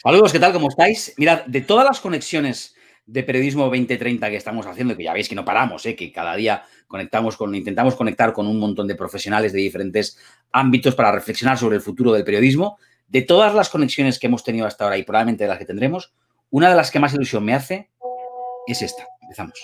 Saludos, ¿qué tal? ¿Cómo estáis? Mirad, de todas las conexiones de Periodismo 2030 que estamos haciendo, que ya veis que no paramos, que cada día intentamos conectar con un montón de profesionales de diferentes ámbitos para reflexionar sobre el futuro del periodismo, de todas las conexiones que hemos tenido hasta ahora y probablemente de las que tendremos, una de las que más ilusión me hace es esta. Empezamos.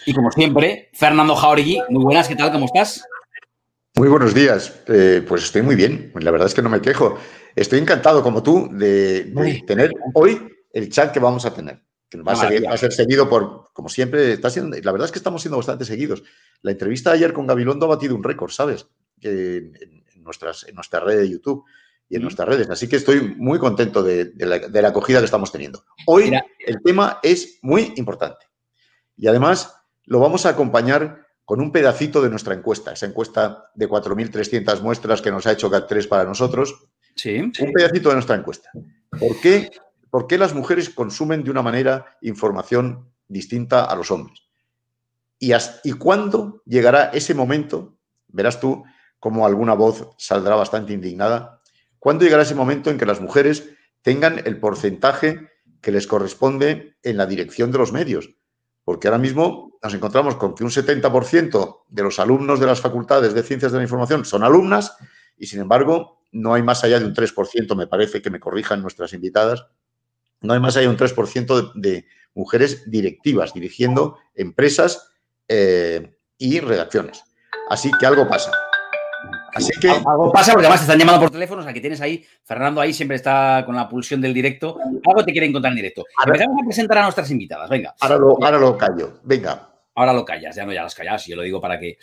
Y como siempre, Fernando Jauregui, muy buenas, ¿qué tal? ¿Cómo estás? Muy buenos días. Pues estoy muy bien. La verdad es que no me quejo. Estoy encantado, como tú, de tener hoy el chat que vamos a tener. Que va a ser seguido por, como siempre, la verdad es que estamos siendo bastante seguidos. La entrevista de ayer con Gabilondo ha batido un récord, ¿sabes? En nuestra red de YouTube y en nuestras redes. Así que estoy muy contento de la acogida que estamos teniendo. Hoy el tema es muy importante. Y además lo vamos a acompañar con un pedacito de nuestra encuesta, esa encuesta de 4.300 muestras que nos ha hecho GAT3 para nosotros. Sí. Un pedacito de nuestra encuesta. ¿Por qué las mujeres consumen de una manera información distinta a los hombres? ¿Y cuándo llegará ese momento? Verás tú cómo alguna voz saldrá bastante indignada. ¿Cuándo llegará ese momento en que las mujeres tengan el porcentaje que les corresponde en la dirección de los medios? Porque ahora mismo nos encontramos con que un 70% de los alumnos de las facultades de Ciencias de la Información son alumnas y, sin embargo, no hay más allá de un 3%, me parece que me corrijan nuestras invitadas, no hay más allá de un 3% de mujeres directivas, dirigiendo empresas y redacciones. Así que algo pasa. Así que algo pasa porque además te están llamando por teléfono, o sea, que tienes ahí, Fernando ahí siempre está con la pulsión del directo, algo te quieren contar en directo. Empezamos a presentar a nuestras invitadas, venga. Ahora lo callo, venga. Ahora lo callas, ya las callas, yo lo digo para que...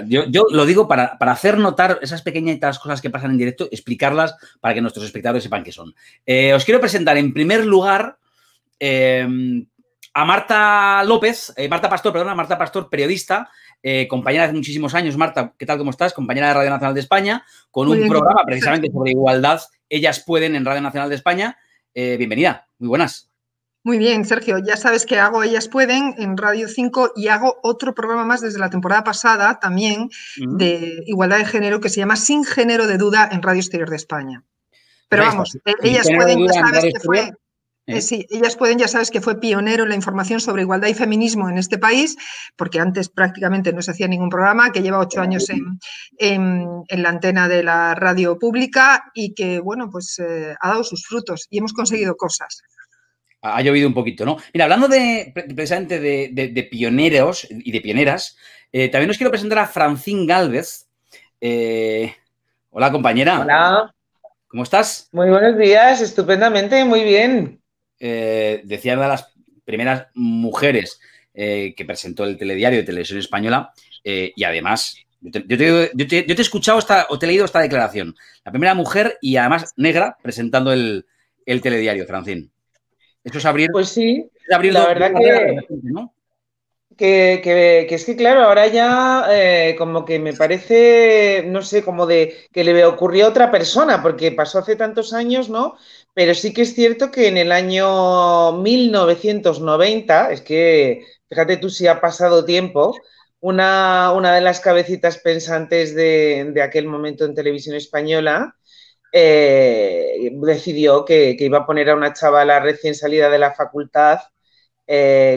Yo lo digo para hacer notar esas pequeñitas cosas que pasan en directo, explicarlas para que nuestros espectadores sepan qué son. Os quiero presentar en primer lugar a Marta López, Marta Pastor, periodista, compañera de hace muchísimos años. Marta, ¿qué tal? ¿Cómo estás? Compañera de Radio Nacional de España, con un programa precisamente sobre igualdad, Ellas Pueden, en Radio Nacional de España. Bienvenida, muy buenas. Muy bien, Sergio. Ya sabes que hago Ellas Pueden en Radio 5 y hago otro programa más desde la temporada pasada también de igualdad de género que se llama Sin Género de Duda en Radio Exterior de España. Pero vamos, Ellas Pueden, ya sabes que fue... Sí, Ellas Pueden, ya sabes que fue pionero en la información sobre igualdad y feminismo en este país, porque antes prácticamente no se hacía ningún programa, que lleva 8 años en la antena de la radio pública y que, bueno, pues ha dado sus frutos y hemos conseguido cosas. Ha llovido un poquito, ¿no? Mira, hablando precisamente de pioneros y de pioneras, también os quiero presentar a Francine Gálvez. Hola, compañera. Hola. ¿Cómo estás? Muy buenos días, estupendamente, muy bien. Decía una de las primeras mujeres que presentó el telediario de Televisión Española y además, yo te he escuchado o te he leído esta declaración. La primera mujer y además negra presentando el telediario, Francine. Eso es abrir... Pues sí, abrir la verdad ¿no? que es que, claro, ahora ya como que me parece, no sé, como de que le ocurrió a otra persona, porque pasó hace tantos años, ¿no? Pero sí que es cierto que en el año 1990, es que, fíjate tú si ha pasado tiempo, una de las cabecitas pensantes de aquel momento en Televisión Española decidió que iba a poner a una chavala recién salida de la facultad,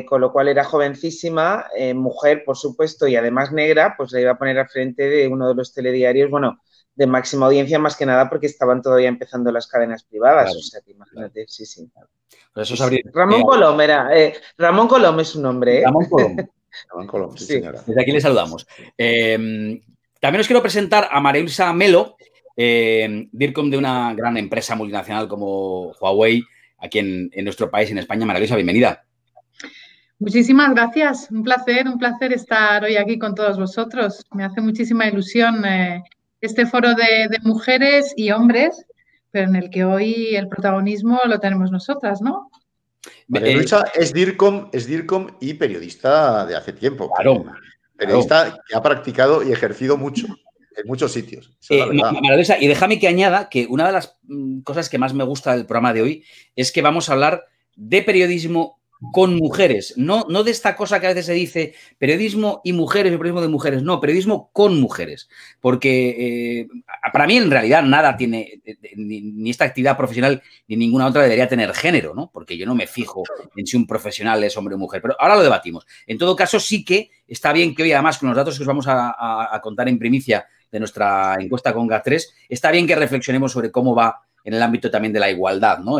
con lo cual era jovencísima, mujer, por supuesto, y además negra, pues la iba a poner al frente de uno de los telediarios, bueno, de máxima audiencia, más que nada porque estaban todavía empezando las cadenas privadas, claro, o sea, que imagínate, claro. Sí. Por eso es abrir, Ramón Colom era, Ramón Colom es su nombre, ¿eh? Ramón Colom. Ramón Colom, sí, señora. Desde aquí le saludamos. También os quiero presentar a María Luisa Melo, DIRCOM de una gran empresa multinacional como Huawei, aquí en nuestro país, en España. María Luisa, bienvenida. Muchísimas gracias. Un placer estar hoy aquí con todos vosotros. Me hace muchísima ilusión este foro de mujeres y hombres, pero en el que hoy el protagonismo lo tenemos nosotras, ¿no? María Luisa es DIRCOM y periodista de hace tiempo. Claro. Periodista que ha practicado y ejercido mucho en muchos sitios. Maravillosa. Y déjame que añada que una de las cosas que más me gusta del programa de hoy es que vamos a hablar de periodismo con mujeres, no de esta cosa que a veces se dice periodismo y mujeres, periodismo de mujeres, no, periodismo con mujeres, porque para mí en realidad nada tiene, ni esta actividad profesional ni ninguna otra debería tener género, ¿no? Porque yo no me fijo en si un profesional es hombre o mujer, pero ahora lo debatimos. En todo caso, sí que está bien que hoy, además, con los datos que os vamos a contar en primicia de nuestra encuesta con GAT3, está bien que reflexionemos sobre cómo va en el ámbito también de la igualdad, ¿no?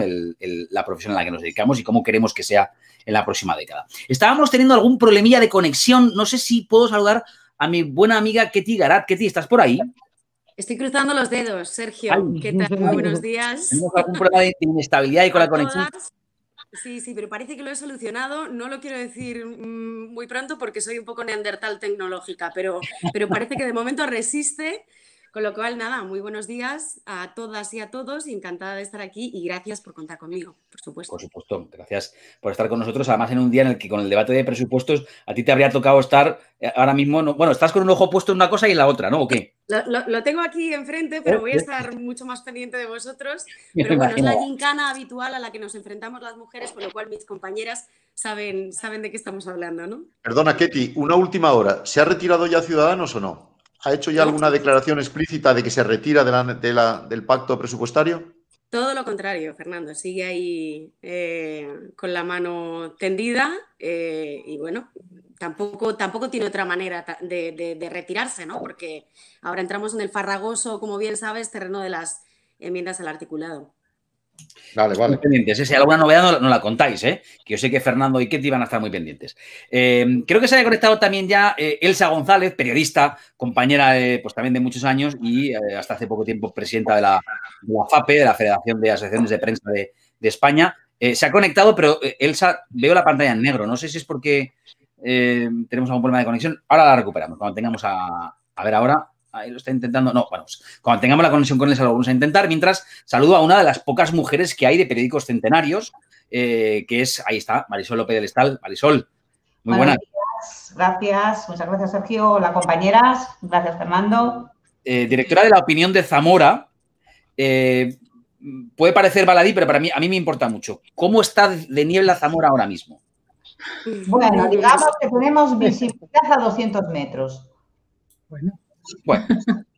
La profesión a la que nos dedicamos y cómo queremos que sea en la próxima década. Estábamos teniendo algún problemilla de conexión. No sé si puedo saludar a mi buena amiga Ketty Garat. Ketty, ¿estás por ahí? Estoy cruzando los dedos, Sergio. Ay, ¿qué tal? Muy buenos días. Tenemos algún problema de inestabilidad y con la conexión. Sí, pero parece que lo he solucionado. No lo quiero decir muy pronto porque soy un poco neandertal tecnológica, pero parece que de momento resiste. Con lo cual, nada, muy buenos días a todas y a todos. Encantada de estar aquí y gracias por contar conmigo, por supuesto. Por supuesto, gracias por estar con nosotros. Además, en un día en el que con el debate de presupuestos a ti te habría tocado estar ahora mismo, bueno, estás con un ojo puesto en una cosa y en la otra, ¿no? ¿O qué? Lo tengo aquí enfrente, pero voy a estar mucho más pendiente de vosotros. Pero bueno, es la gincana habitual a la que nos enfrentamos las mujeres, con lo cual mis compañeras saben de qué estamos hablando, ¿no? Perdona, Ketty, una última hora. ¿Se ha retirado ya Ciudadanos o no? ¿Ha hecho ya alguna declaración explícita de que se retira del pacto presupuestario? Todo lo contrario, Fernando. Sigue ahí con la mano tendida y bueno, tampoco tiene otra manera de retirarse, ¿no? Porque ahora entramos en el farragoso, como bien sabes, terreno de las enmiendas al articulado. Vale. Muy pendientes. Si hay alguna novedad, no la contáis, ¿eh? Que yo sé que Fernando y Ketty van a estar muy pendientes. Creo que se haya conectado también ya Elsa González, periodista, compañera pues también de muchos años y hasta hace poco tiempo presidenta de la FAPE, de la Federación de Asociaciones de Prensa de España. Se ha conectado, pero Elsa, veo la pantalla en negro. No sé si es porque tenemos algún problema de conexión. Ahora la recuperamos. Cuando tengamos a ver ahora. Ahí lo está intentando. No, bueno, cuando tengamos la conexión con Elsa lo vamos a intentar. Mientras, saludo a una de las pocas mujeres que hay de periódicos centenarios, que es, ahí está, Marisol López del Estal. Marisol, muy buenas. Gracias, muchas gracias, Sergio. Hola, compañeras. Gracias, Fernando. Directora de La Opinión de Zamora. Puede parecer baladí, pero a mí me importa mucho. ¿Cómo está de niebla Zamora ahora mismo? Bueno, digamos que tenemos visibilidad a 200 metros. Bueno,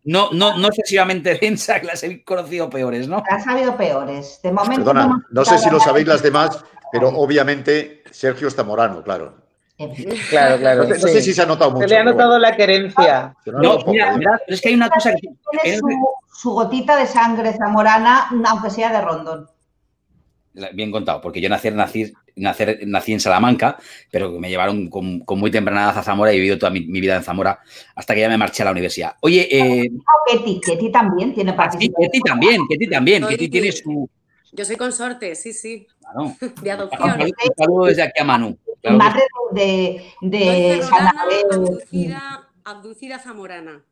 no excesivamente densa, que las he conocido peores, ¿no? Las ha habido peores. De momento. Perdona, no sé si lo sabéis las demás, pero obviamente Sergio es zamorano, claro. Claro. No sé si se ha notado mucho. Se le ha notado la querencia. No, mira, es que hay una cosa que... Tiene su gotita de sangre zamorana, aunque sea de Rondón. Bien contado, porque yo nací en Salamanca, pero me llevaron con muy temprana edad a Zamora y he vivido toda mi vida en Zamora hasta que ya me marché a la universidad. Oye, Ketty también tiene participación. Ketty también. Ketty tiene su... Yo soy consorte, sí. Claro. De adopción. Un saludo desde aquí a Manu. Claro. Madre de abducida zamorana.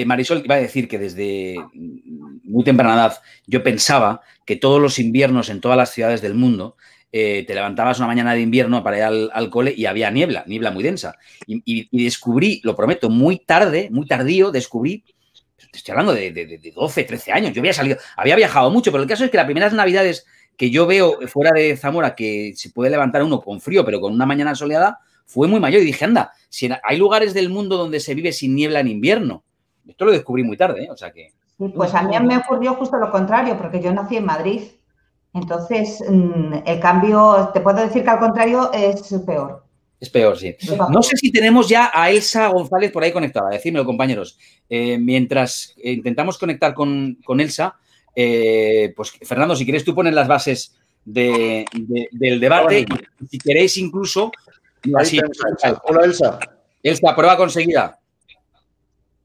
Marisol, iba a decir que desde muy temprana edad yo pensaba que todos los inviernos en todas las ciudades del mundo te levantabas una mañana de invierno para ir al cole y había niebla muy densa. Y descubrí, lo prometo, muy tardío, descubrí, te estoy hablando de 12, 13 años, yo había viajado mucho, pero el caso es que las primeras navidades que yo veo fuera de Zamora que se puede levantar uno con frío, pero con una mañana soleada, fue muy mayor y dije, anda, si hay lugares del mundo donde se vive sin niebla en invierno. Esto lo descubrí muy tarde, ¿eh? O sea que... Sí, pues a mí me ocurrió justo lo contrario, porque yo nací en Madrid. Entonces, el cambio, te puedo decir que al contrario es peor. Es peor, sí. No sé si tenemos ya a Elsa González por ahí conectada, decídmelo, compañeros. Mientras intentamos conectar con Elsa, pues Fernando, si quieres tú pones las bases del debate y si queréis incluso... Así, hola, Elsa. Elsa, prueba conseguida.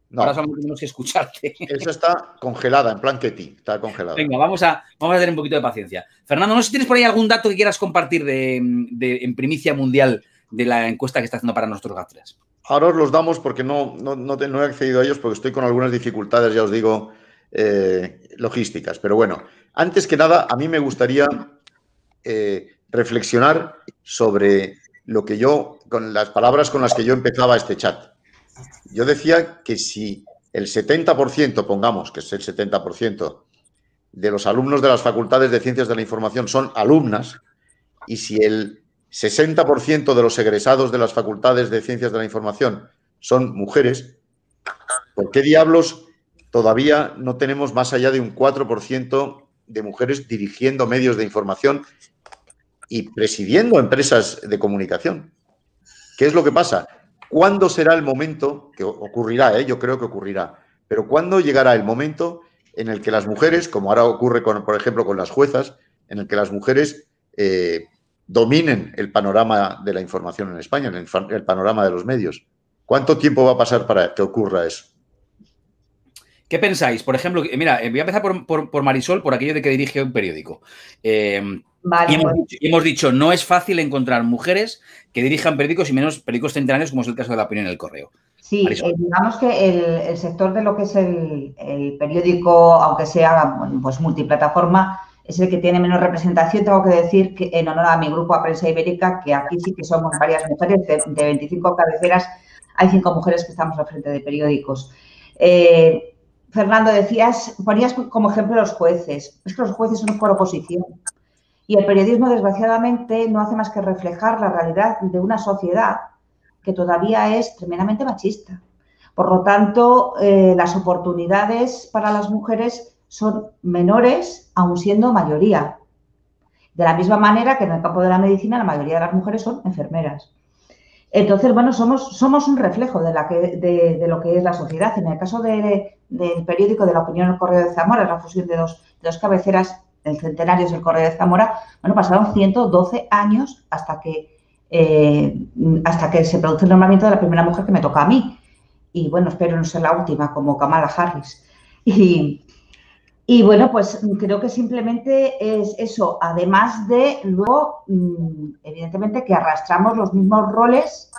No. Ahora solo tenemos que escucharte. Elsa está congelada, en plan Ketty, está congelada. Venga, vamos a tener un poquito de paciencia. Fernando, no sé si tienes por ahí algún dato que quieras compartir en primicia mundial de la encuesta que está haciendo para nuestros GAT3. Ahora os los damos porque no he accedido a ellos porque estoy con algunas dificultades, ya os digo, logísticas. Pero bueno, antes que nada, a mí me gustaría reflexionar sobre lo que yo con las palabras con las que yo empezaba este chat. Yo decía que si el 70%, pongamos que es el 70% de los alumnos de las facultades de Ciencias de la Información son alumnas, y si el 60% de los egresados de las facultades de Ciencias de la Información son mujeres, ¿por qué diablos todavía no tenemos más allá de un 4% de mujeres dirigiendo medios de información y presidiendo empresas de comunicación? ¿Qué es lo que pasa? ¿Cuándo será el momento, que ocurrirá, yo creo que ocurrirá, pero cuándo llegará el momento en el que las mujeres, como ahora ocurre, por ejemplo, con las juezas, en el que las mujeres dominen el panorama de la información en España, el panorama de los medios? ¿Cuánto tiempo va a pasar para que ocurra eso? ¿Qué pensáis? Por ejemplo, mira, voy a empezar por Marisol, por aquello de que dirige un periódico. Vale, y hemos dicho, no es fácil encontrar mujeres que dirijan periódicos y menos periódicos centenarios, como es el caso de La Opinión y El Correo. Sí, digamos que el sector de lo que es el periódico, aunque sea pues multiplataforma, es el que tiene menos representación. Tengo que decir que, en honor a mi grupo, a Prensa Ibérica, que aquí sí que somos varias mujeres, de 25 cabeceras, hay 5 mujeres que estamos al frente de periódicos. Fernando, ponías como ejemplo los jueces. Es que los jueces son por oposición. Y el periodismo, desgraciadamente, no hace más que reflejar la realidad de una sociedad que todavía es tremendamente machista. Por lo tanto, las oportunidades para las mujeres son menores, aun siendo mayoría. De la misma manera que en el campo de la medicina la mayoría de las mujeres son enfermeras. Entonces, bueno, somos un reflejo de lo que es la sociedad. En el caso del periódico de La Opinión, El Correo de Zamora, la fusión de dos cabeceras, el centenario es El Correo de Zamora, bueno, pasaron 112 años hasta que se produce el nombramiento de la primera mujer que me toca a mí. Y bueno, espero no ser la última, como Kamala Harris. Y bueno, pues creo que simplemente es eso, además de luego, evidentemente, que arrastramos los mismos roles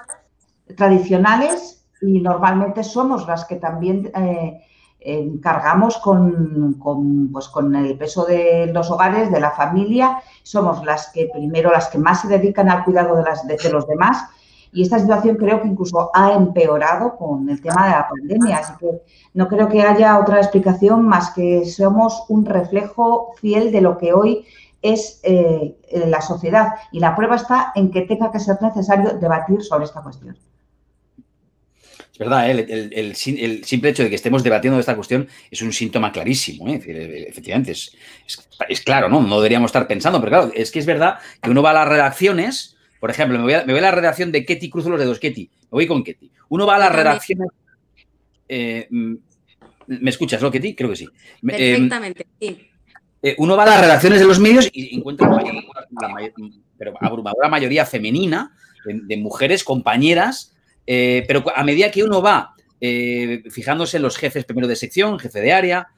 tradicionales y normalmente somos las que también cargamos con el peso de los hogares, de la familia, somos las que más se dedican al cuidado de los demás. Y esta situación creo que incluso ha empeorado con el tema de la pandemia. Así que no creo que haya otra explicación más que somos un reflejo fiel de lo que hoy es la sociedad. Y la prueba está en que tenga que ser necesario debatir sobre esta cuestión. Es verdad, el simple hecho de que estemos debatiendo de esta cuestión es un síntoma clarísimo. Efectivamente, es claro, ¿no? No deberíamos estar pensando, pero claro, es que es verdad que uno va a las redacciones. Por ejemplo, me voy a la redacción de Ketty, cruzo los dedos, Ketty. Me voy con Ketty. Uno va a las redacciones... ¿Me escuchas, no, Ketty? Creo que sí. Perfectamente, sí. Uno va a las redacciones de los medios y encuentra pero abrumadora mayoría femenina de mujeres, compañeras, pero a medida que uno va fijándose en los jefes primero de sección, jefe de área,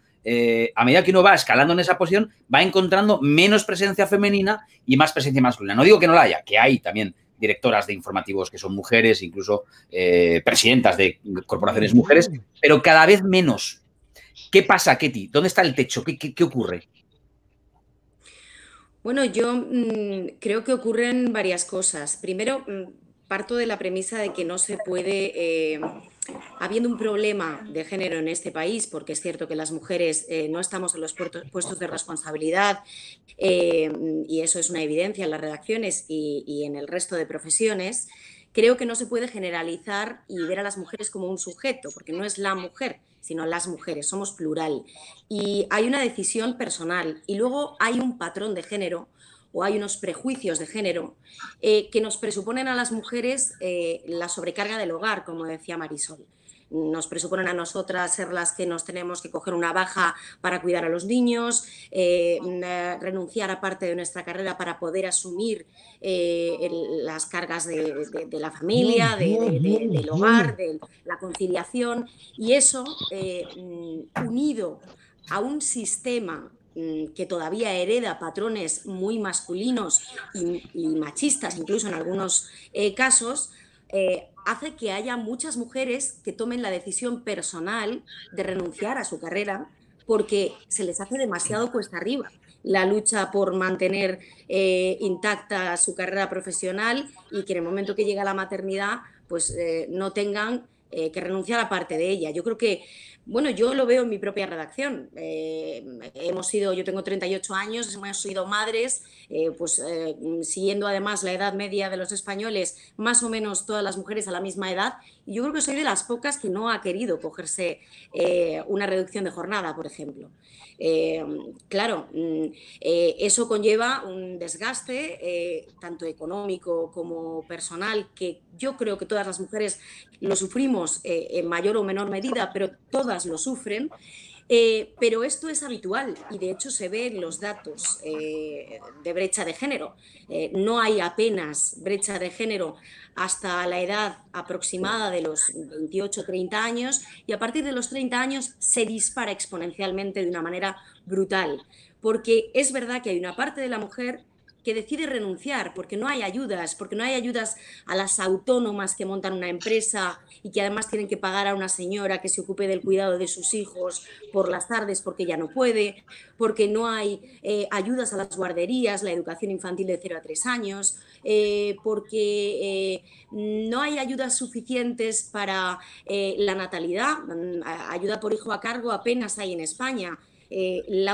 a medida que uno va escalando en esa posición, va encontrando menos presencia femenina y más presencia masculina. No digo que no la haya, que hay también directoras de informativos que son mujeres, incluso presidentas de corporaciones mujeres, pero cada vez menos. ¿Qué pasa, Ketty? ¿Dónde está el techo? ¿Qué ocurre? Bueno, yo creo que ocurren varias cosas. Primero, parto de la premisa de que no se puede... habiendo un problema de género en este país, porque es cierto que las mujeres no estamos en los puestos de responsabilidad y eso es una evidencia en las redacciones y en el resto de profesiones, creo que no se puede generalizar y ver a las mujeres como un sujeto, porque no es la mujer, sino las mujeres, somos plural. Y hay una decisión personal y luego hay un patrón de género o hay unos prejuicios de género que nos presuponen a las mujeres la sobrecarga del hogar, como decía Marisol. Nos presuponen a nosotras ser las que nos tenemos que coger una baja para cuidar a los niños, renunciar a parte de nuestra carrera para poder asumir las cargas de la familia, del hogar, de la conciliación. Y eso, unido a un sistema que todavía hereda patrones muy masculinos y machistas, incluso en algunos casos, hace que haya muchas mujeres que tomen la decisión personal de renunciar a su carrera porque se les hace demasiado cuesta arriba. la lucha por mantener intacta su carrera profesional y que en el momento que llega la maternidad pues no tengan que renunciar a parte de ella. Yo creo que, bueno, yo lo veo en mi propia redacción. Yo tengo 38 años, hemos sido madres, siguiendo además la edad media de los españoles, más o menos todas las mujeres a la misma edad, y yo creo que soy de las pocas que no ha querido cogerse una reducción de jornada, por ejemplo. Eso conlleva un desgaste tanto económico como personal, que yo creo que todas las mujeres lo sufrimos en mayor o menor medida, pero todas lo sufren. Pero esto es habitual y de hecho se ve en los datos de brecha de género. No hay apenas brecha de género hasta la edad aproximada de los 28-30 años, y a partir de los 30 años se dispara exponencialmente de una manera brutal, porque es verdad que hay una parte de la mujer que decide renunciar porque no hay ayudas a las autónomas que montan una empresa y que además tienen que pagar a una señora que se ocupe del cuidado de sus hijos por las tardes porque ella no puede, porque no hay ayudas a las guarderías, la educación infantil de 0 a 3 años, porque no hay ayudas suficientes para la natalidad, ayuda por hijo a cargo apenas hay en España. El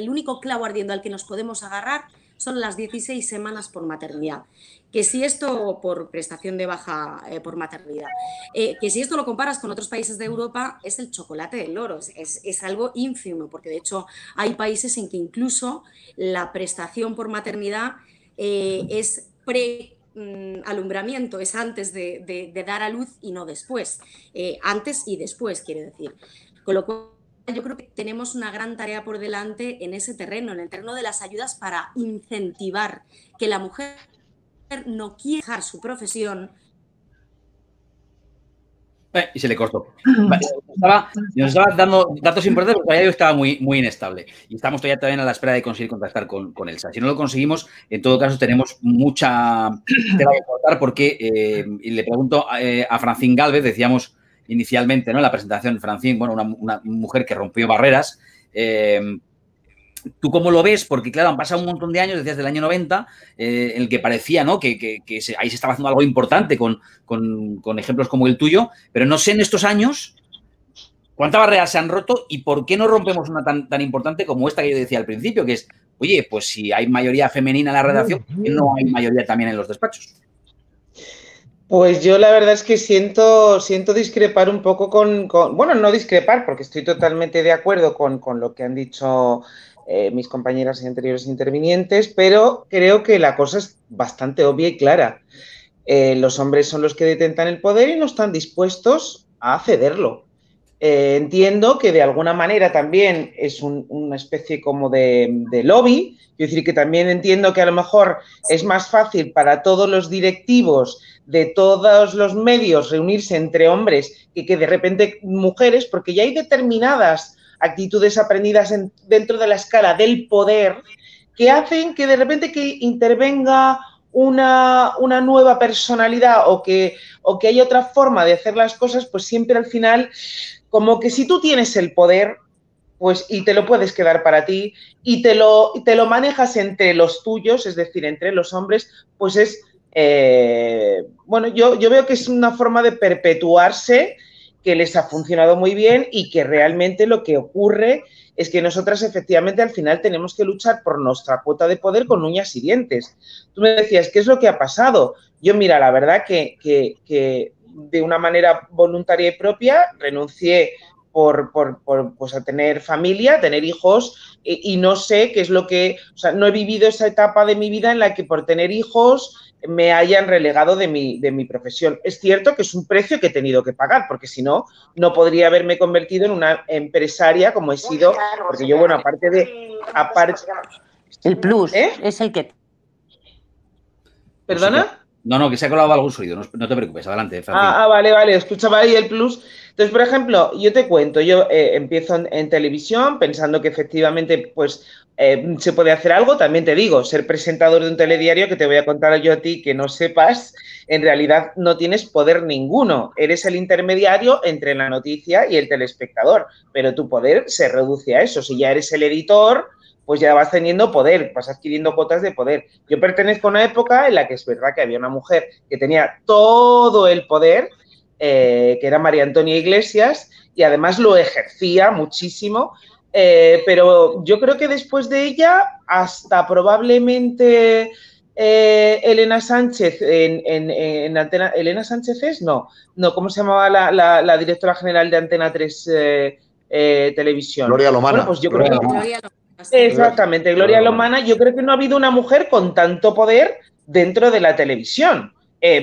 único clavo ardiendo al que nos podemos agarrar son las 16 semanas por maternidad, que si esto por prestación de baja por maternidad, que si esto lo comparas con otros países de Europa es el chocolate del loro, es algo ínfimo, porque de hecho hay países en que incluso la prestación por maternidad es alumbramiento, es antes de dar a luz y no después, antes y después quiere decir, con lo cual yo creo que tenemos una gran tarea por delante en ese terreno, en el terreno de las ayudas para incentivar que la mujer no quiera dejar su profesión. Y se le cortó. Nos estaba dando datos importantes porque yo estaba muy inestable. Y estamos todavía también a la espera de conseguir contactar con Elsa. Si no lo conseguimos, en todo caso tenemos mucha tela que cortar porque y le pregunto a Francine Gálvez, decíamos inicialmente, ¿no? En la presentación, Francine, bueno, una mujer que rompió barreras. ¿Tú cómo lo ves? Porque, claro, han pasado un montón de años, desde el año 90, en el que parecía, ¿no? que ahí se estaba haciendo algo importante con ejemplos como el tuyo, pero no sé en estos años cuántas barreras se han roto y por qué no rompemos una tan importante como esta que yo decía al principio, que es, oye, pues si hay mayoría femenina en la redacción, ¿por qué no hay mayoría también en los despachos? Pues yo la verdad es que siento discrepar un poco bueno, no discrepar, porque estoy totalmente de acuerdo con lo que han dicho mis compañeras y anteriores intervinientes, pero creo que la cosa es bastante obvia y clara. Los hombres son los que detentan el poder y no están dispuestos a cederlo. Entiendo que de alguna manera también es una especie como de lobby. Quiero decir que también entiendo que a lo mejor es más fácil para todos los directivos de todos los medios reunirse entre hombres que de repente mujeres, porque ya hay determinadas actitudes aprendidas dentro de la escala del poder que hacen que de repente que intervenga una nueva personalidad o que haya otra forma de hacer las cosas, pues siempre al final, como que si tú tienes el poder, pues y te lo puedes quedar para ti y te lo manejas entre los tuyos, es decir, entre los hombres, pues es, bueno, yo veo que es una forma de perpetuarse que les ha funcionado muy bien y que realmente lo que ocurre es que nosotras efectivamente al final tenemos que luchar por nuestra cuota de poder con uñas y dientes. Tú me decías, ¿qué es lo que ha pasado? Yo, mira, la verdad que de una manera voluntaria y propia renuncié pues a tener familia, a tener hijos y no sé qué es lo que, o sea, no he vivido esa etapa de mi vida en la que por tener hijos me hayan relegado de mi profesión. Es cierto que es un precio que he tenido que pagar, porque si no, no podría haberme convertido en una empresaria como he sido, porque yo, bueno, aparte el plus es el que... ¿Perdona? No, que se ha colado algún sonido, no te preocupes, adelante, Francine. Vale, escuchaba ahí el plus. Entonces, por ejemplo, yo te cuento, yo empiezo en televisión pensando que efectivamente, pues, se puede hacer algo. También te digo, ser presentador de un telediario, que te voy a contar yo a ti que no sepas, en realidad no tienes poder ninguno. Eres el intermediario entre la noticia y el telespectador, pero tu poder se reduce a eso. Si ya eres el editor, pues ya vas teniendo poder, vas adquiriendo cuotas de poder. Yo pertenezco a una época en la que es verdad que había una mujer que tenía todo el poder, que era María Antonia Iglesias, y además lo ejercía muchísimo, pero yo creo que después de ella, hasta probablemente Elena Sánchez en Antena... ¿Elena Sánchez es? No, ¿cómo se llamaba la directora general de Antena 3 Televisión? Gloria Lomana. Bueno, pues yo creo que... Exactamente, Gloria Lomana. Yo creo que no ha habido una mujer con tanto poder dentro de la televisión.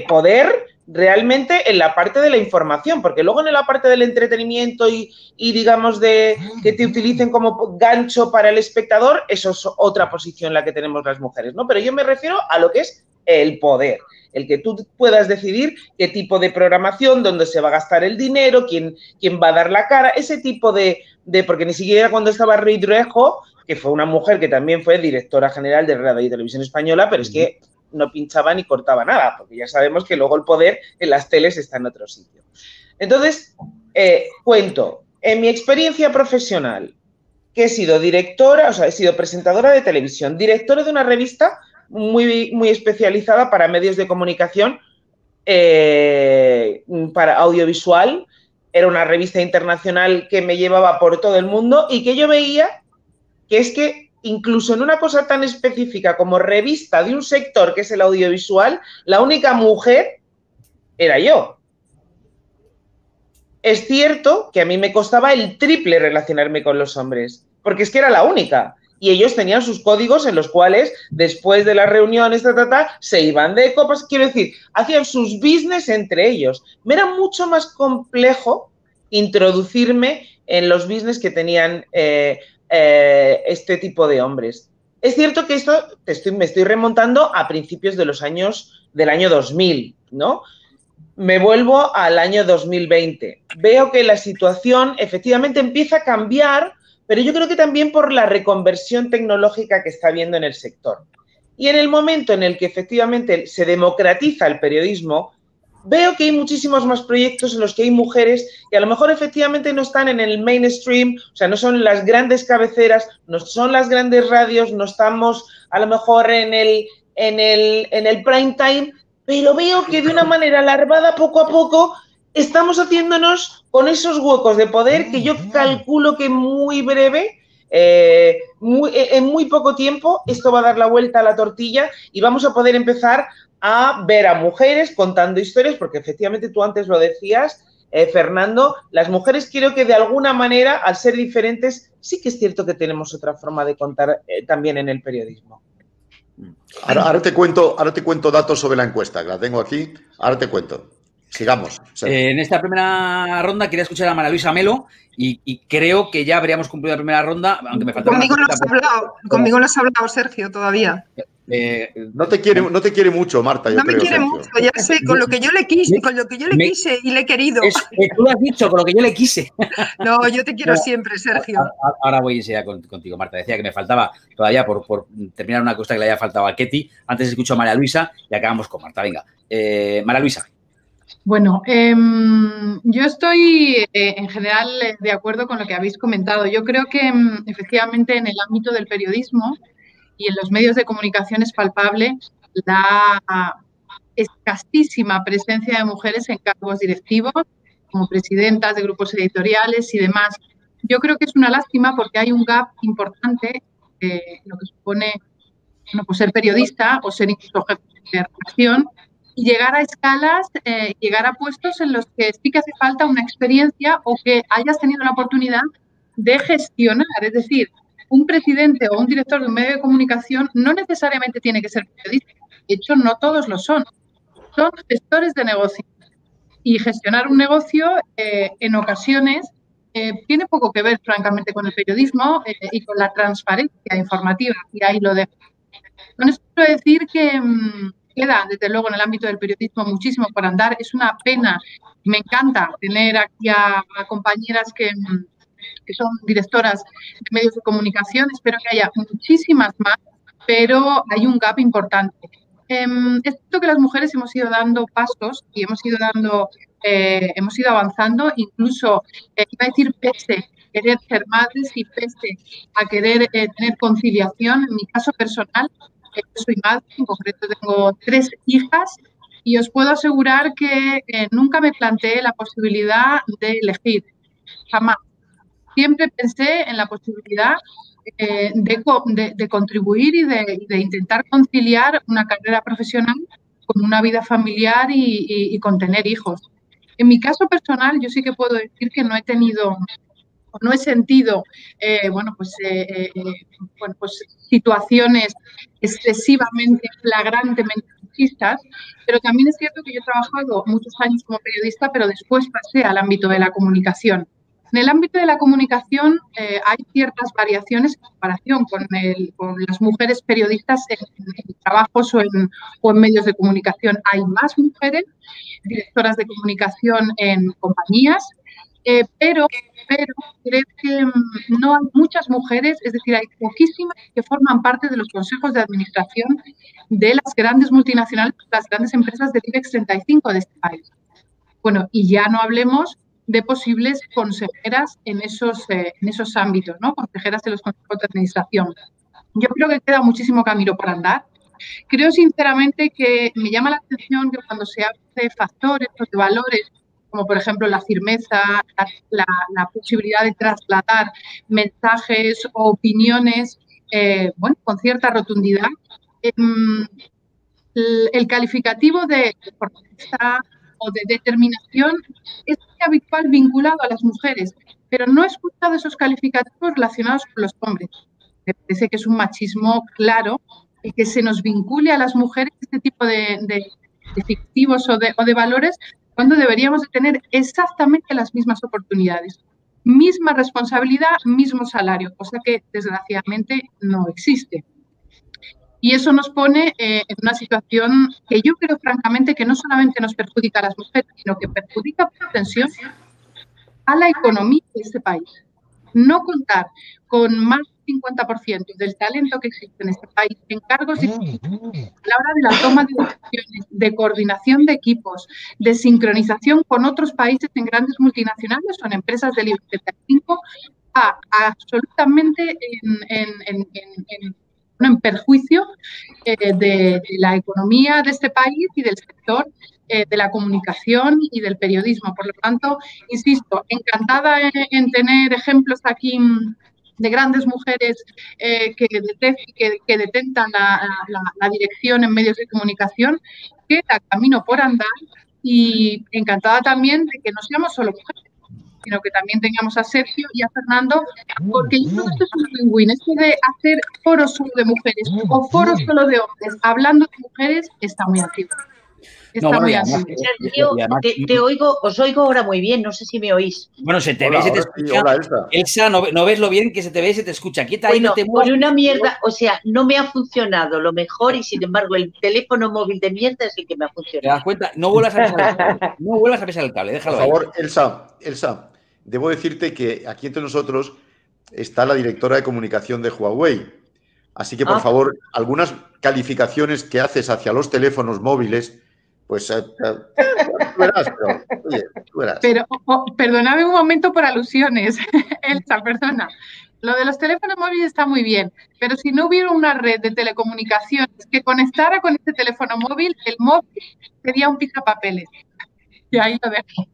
Poder realmente en la parte de la información, porque luego en la parte del entretenimiento y digamos de que te utilicen como gancho para el espectador, eso es otra posición la que tenemos las mujeres, ¿no? Pero yo me refiero a lo que es el poder, el que tú puedas decidir qué tipo de programación, dónde se va a gastar el dinero, quién va a dar la cara, ese tipo de porque ni siquiera cuando estaba Rey Drejo, que fue una mujer que también fue directora general de Radio y Televisión Española, pero es que no pinchaba ni cortaba nada, porque ya sabemos que luego el poder en las teles está en otro sitio. Entonces, cuento, en mi experiencia profesional, que he sido directora, o sea, he sido presentadora de televisión, directora de una revista muy, muy especializada para medios de comunicación, para audiovisual. Era una revista internacional que me llevaba por todo el mundo y que yo veía que es que incluso en una cosa tan específica como revista de un sector que es el audiovisual, la única mujer era yo. Es cierto que a mí me costaba el triple relacionarme con los hombres, porque es que era la única. Y ellos tenían sus códigos en los cuales, después de las reuniones, se iban de copas. Quiero decir, hacían sus business entre ellos. Me era mucho más complejo introducirme en los business que tenían este tipo de hombres. Es cierto que esto me estoy remontando a principios de del año 2000, ¿no? Me vuelvo al año 2020. Veo que la situación efectivamente empieza a cambiar, pero yo creo que también por la reconversión tecnológica que está habiendo en el sector. Y en el momento en el que efectivamente se democratiza el periodismo, veo que hay muchísimos más proyectos en los que hay mujeres que a lo mejor efectivamente no están en el mainstream, o sea, no son las grandes cabeceras, no son las grandes radios, no estamos a lo mejor en el prime time, pero veo que de una manera larvada, poco a poco, estamos haciéndonos con esos huecos de poder que yo calculo que muy breve, en muy poco tiempo, esto va a dar la vuelta a la tortilla y vamos a poder empezar a ver a mujeres contando historias, porque efectivamente tú antes lo decías, Fernando, las mujeres creo que de alguna manera, al ser diferentes, sí que es cierto que tenemos otra forma de contar también en el periodismo. Ahora te cuento datos sobre la encuesta, que la tengo aquí, ahora te cuento. Sigamos. En esta primera ronda quería escuchar a María Luisa Melo y creo que ya habríamos cumplido la primera ronda, aunque me falta Conmigo no has hablado, Sergio, todavía. No te quiere mucho, Marta, yo creo. No me quiere mucho, ya sé, con lo que yo le quise, y le he querido. Tú lo has dicho, con lo que yo le quise. No, yo te quiero siempre, Sergio. Ahora voy enseguida contigo, Marta. Decía que me faltaba todavía por terminar una cosa que le haya faltado a Ketty. Antes escucho a María Luisa y acabamos con Marta. Venga, María Luisa. Bueno, yo estoy en general de acuerdo con lo que habéis comentado. Yo creo que efectivamente en el ámbito del periodismo y en los medios de comunicación es palpable la escasísima presencia de mujeres en cargos directivos, como presidentas de grupos editoriales y demás. Yo creo que es una lástima porque hay un gap importante en lo que supone pues ser periodista o ser incluso jefe de redacción y llegar a escalas, llegar a puestos en los que sí que hace falta una experiencia o que hayas tenido la oportunidad de gestionar. Es decir, un presidente o un director de un medio de comunicación no necesariamente tiene que ser periodista. De hecho, no todos lo son. Son gestores de negocio. Y gestionar un negocio, en ocasiones, tiene poco que ver, francamente, con el periodismo y con la transparencia informativa. Y ahí lo dejo. Con esto quiero decir que queda, desde luego, en el ámbito del periodismo muchísimo por andar. Es una pena. Me encanta tener aquí a compañeras que son directoras de medios de comunicación. Espero que haya muchísimas más, pero hay un gap importante. Es cierto que las mujeres hemos ido dando pasos y hemos ido avanzando, incluso, iba a decir, pese querer ser madres y pese a querer tener conciliación. En mi caso personal, yo soy madre, en concreto tengo 3 hijas y os puedo asegurar que nunca me planteé la posibilidad de elegir, jamás. Siempre pensé en la posibilidad de contribuir y de intentar conciliar una carrera profesional con una vida familiar y con tener hijos. En mi caso personal, yo sí que puedo decir que no he tenido, no he sentido, situaciones excesivamente, flagrantemente machistas, pero también es cierto que yo he trabajado muchos años como periodista, pero después pasé al ámbito de la comunicación. En el ámbito de la comunicación hay ciertas variaciones en comparación con las mujeres periodistas en trabajos o en medios de comunicación. Hay más mujeres directoras de comunicación en compañías, pero creo que no hay muchas mujeres, es decir, hay poquísimas que forman parte de los consejos de administración de las grandes multinacionales, las grandes empresas del IBEX 35 de este país. Bueno, y ya no hablemos de posibles consejeras en esos ámbitos, ¿no? Consejeras de los consejos de administración. Yo creo que queda muchísimo camino por andar. Creo sinceramente que me llama la atención que cuando se habla de factores o de valores, como por ejemplo la firmeza, la posibilidad de trasladar mensajes o opiniones, con cierta rotundidad, el calificativo de fortaleza o de determinación es muy habitual vinculado a las mujeres, pero no he escuchado esos calificativos relacionados con los hombres. Me parece que es un machismo claro y que se nos vincule a las mujeres este tipo de fictivos o de valores cuando deberíamos de tener exactamente las mismas oportunidades. Misma responsabilidad, mismo salario, cosa que desgraciadamente no existe. Y eso nos pone en una situación que yo creo francamente que no solamente nos perjudica a las mujeres, sino que perjudica por extensión a la economía de este país. No contar con más del 50% del talento que existe en este país en cargos de a la hora de la toma de decisiones, de coordinación de equipos, de sincronización con otros países en grandes multinacionales o en empresas del IBEX 35, absolutamente en perjuicio de la economía de este país y del sector de la comunicación y del periodismo. Por lo tanto, insisto, encantada en tener ejemplos aquí de grandes mujeres que detentan la dirección en medios de comunicación, queda camino por andar y encantada también de que no seamos solo mujeres, sino que también tengamos a Sergio y a Fernando, porque esto es un win-win. Esto de hacer foros solo de mujeres o foros solo de hombres, hablando de mujeres, está muy activo. Sergio, te oigo, os oigo ahora muy bien, no sé si me oís. Bueno, se te ve, se te escucha. Hola, Elsa. Elsa, no ves lo bien que se te ve y se te escucha. Quita ahí, no te muevas. Por una mierda, o sea, no me ha funcionado lo mejor y sin embargo el teléfono móvil de mierda es el que me ha funcionado. ¿Te das cuenta? No vuelvas a pisar el cable. No vuelvas a pisar el cable, déjalo ahí. Por favor, Elsa, debo decirte que aquí entre nosotros está la directora de comunicación de Huawei. Así que, por favor, algunas calificaciones que haces hacia los teléfonos móviles, pues tú verás, pero oye, tú verás. Pero perdóname un momento por alusiones, Elsa, perdona. Lo de los teléfonos móviles está muy bien, pero si no hubiera una red de telecomunicaciones que conectara con este teléfono móvil, el móvil sería un pisapapeles. Y ahí lo dejo.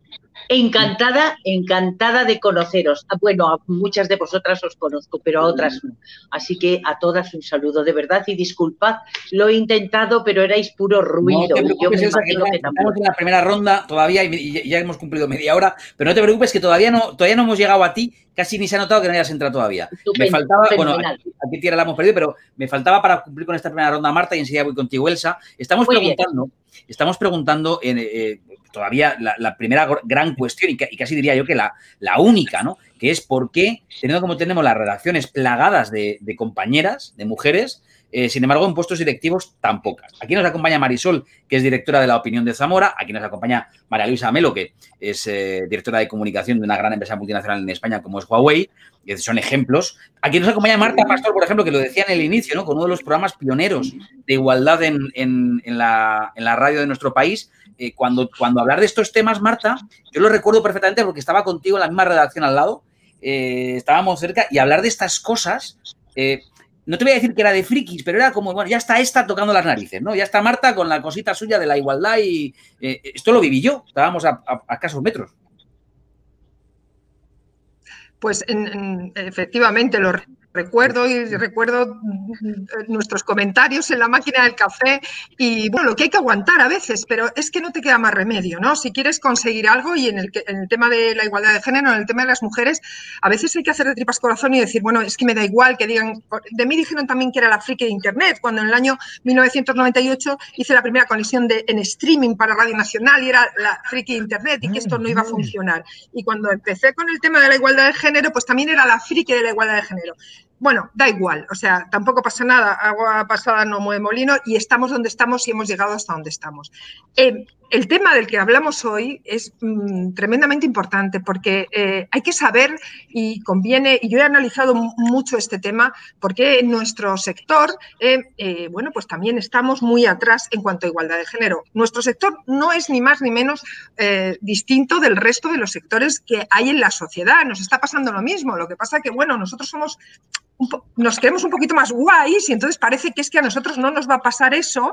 Encantada de conoceros. Bueno, a muchas de vosotras os conozco, pero a otras no. Así que a todas un saludo de verdad y disculpad, lo he intentado, pero erais puro ruido. No te preocupes, Elsa, que estamos en la primera ronda todavía y ya hemos cumplido media hora, pero no te preocupes que todavía no hemos llegado a ti, casi ni se ha notado que no hayas entrado todavía. Me faltaba, bueno, aquí tierra la hemos perdido, pero me faltaba para cumplir con esta primera ronda, Marta, y enseguida voy contigo, Elsa. Estamos preguntando todavía la primera gran cuestión, y casi diría yo que la única, ¿no? Que es por qué, teniendo como tenemos las redacciones plagadas de compañeras, de mujeres, sin embargo, en puestos directivos tan pocas. Aquí nos acompaña Marisol, que es directora de La Opinión de Zamora. Aquí nos acompaña María Luisa Melo, que es directora de comunicación de una gran empresa multinacional en España como es Huawei. Son ejemplos. Aquí nos acompaña Marta Pastor, por ejemplo, que lo decía en el inicio, ¿no? Con uno de los programas pioneros de igualdad en la radio de nuestro país. Cuando hablar de estos temas, Marta, yo lo recuerdo perfectamente porque estaba contigo en la misma redacción al lado. estábamos cerca y hablar de estas cosas, no te voy a decir que era de frikis, pero era como, bueno, ya está esta tocando las narices, ¿no? Ya está Marta con la cosita suya de la igualdad y esto lo viví yo, estábamos a escasos metros. Pues efectivamente lo recuerdo y recuerdo nuestros comentarios en la máquina del café y bueno, lo que hay que aguantar a veces, pero es que no te queda más remedio, ¿no? Si quieres conseguir algo y en el tema de la igualdad de género, en el tema de las mujeres, a veces hay que hacer de tripas corazón y decir, bueno, es que me da igual que digan, de mí dijeron también que era la friki de Internet, cuando en el año 1998 hice la primera conexión en streaming para Radio Nacional y era la friki de Internet y que esto no iba a funcionar. Y cuando empecé con el tema de la igualdad de género, pues también era la friki de la igualdad de género. Bueno, da igual, o sea, tampoco pasa nada, agua pasada no mueve molino y estamos donde estamos y hemos llegado hasta donde estamos. El tema del que hablamos hoy es tremendamente importante porque hay que saber y conviene, y yo he analizado mucho este tema, porque en nuestro sector, bueno, pues también estamos muy atrás en cuanto a igualdad de género. Nuestro sector no es ni más ni menos distinto del resto de los sectores que hay en la sociedad. Nos está pasando lo mismo, lo que pasa que, bueno, nosotros nos creemos un poquito más guays y entonces parece que es que a nosotros no nos va a pasar eso,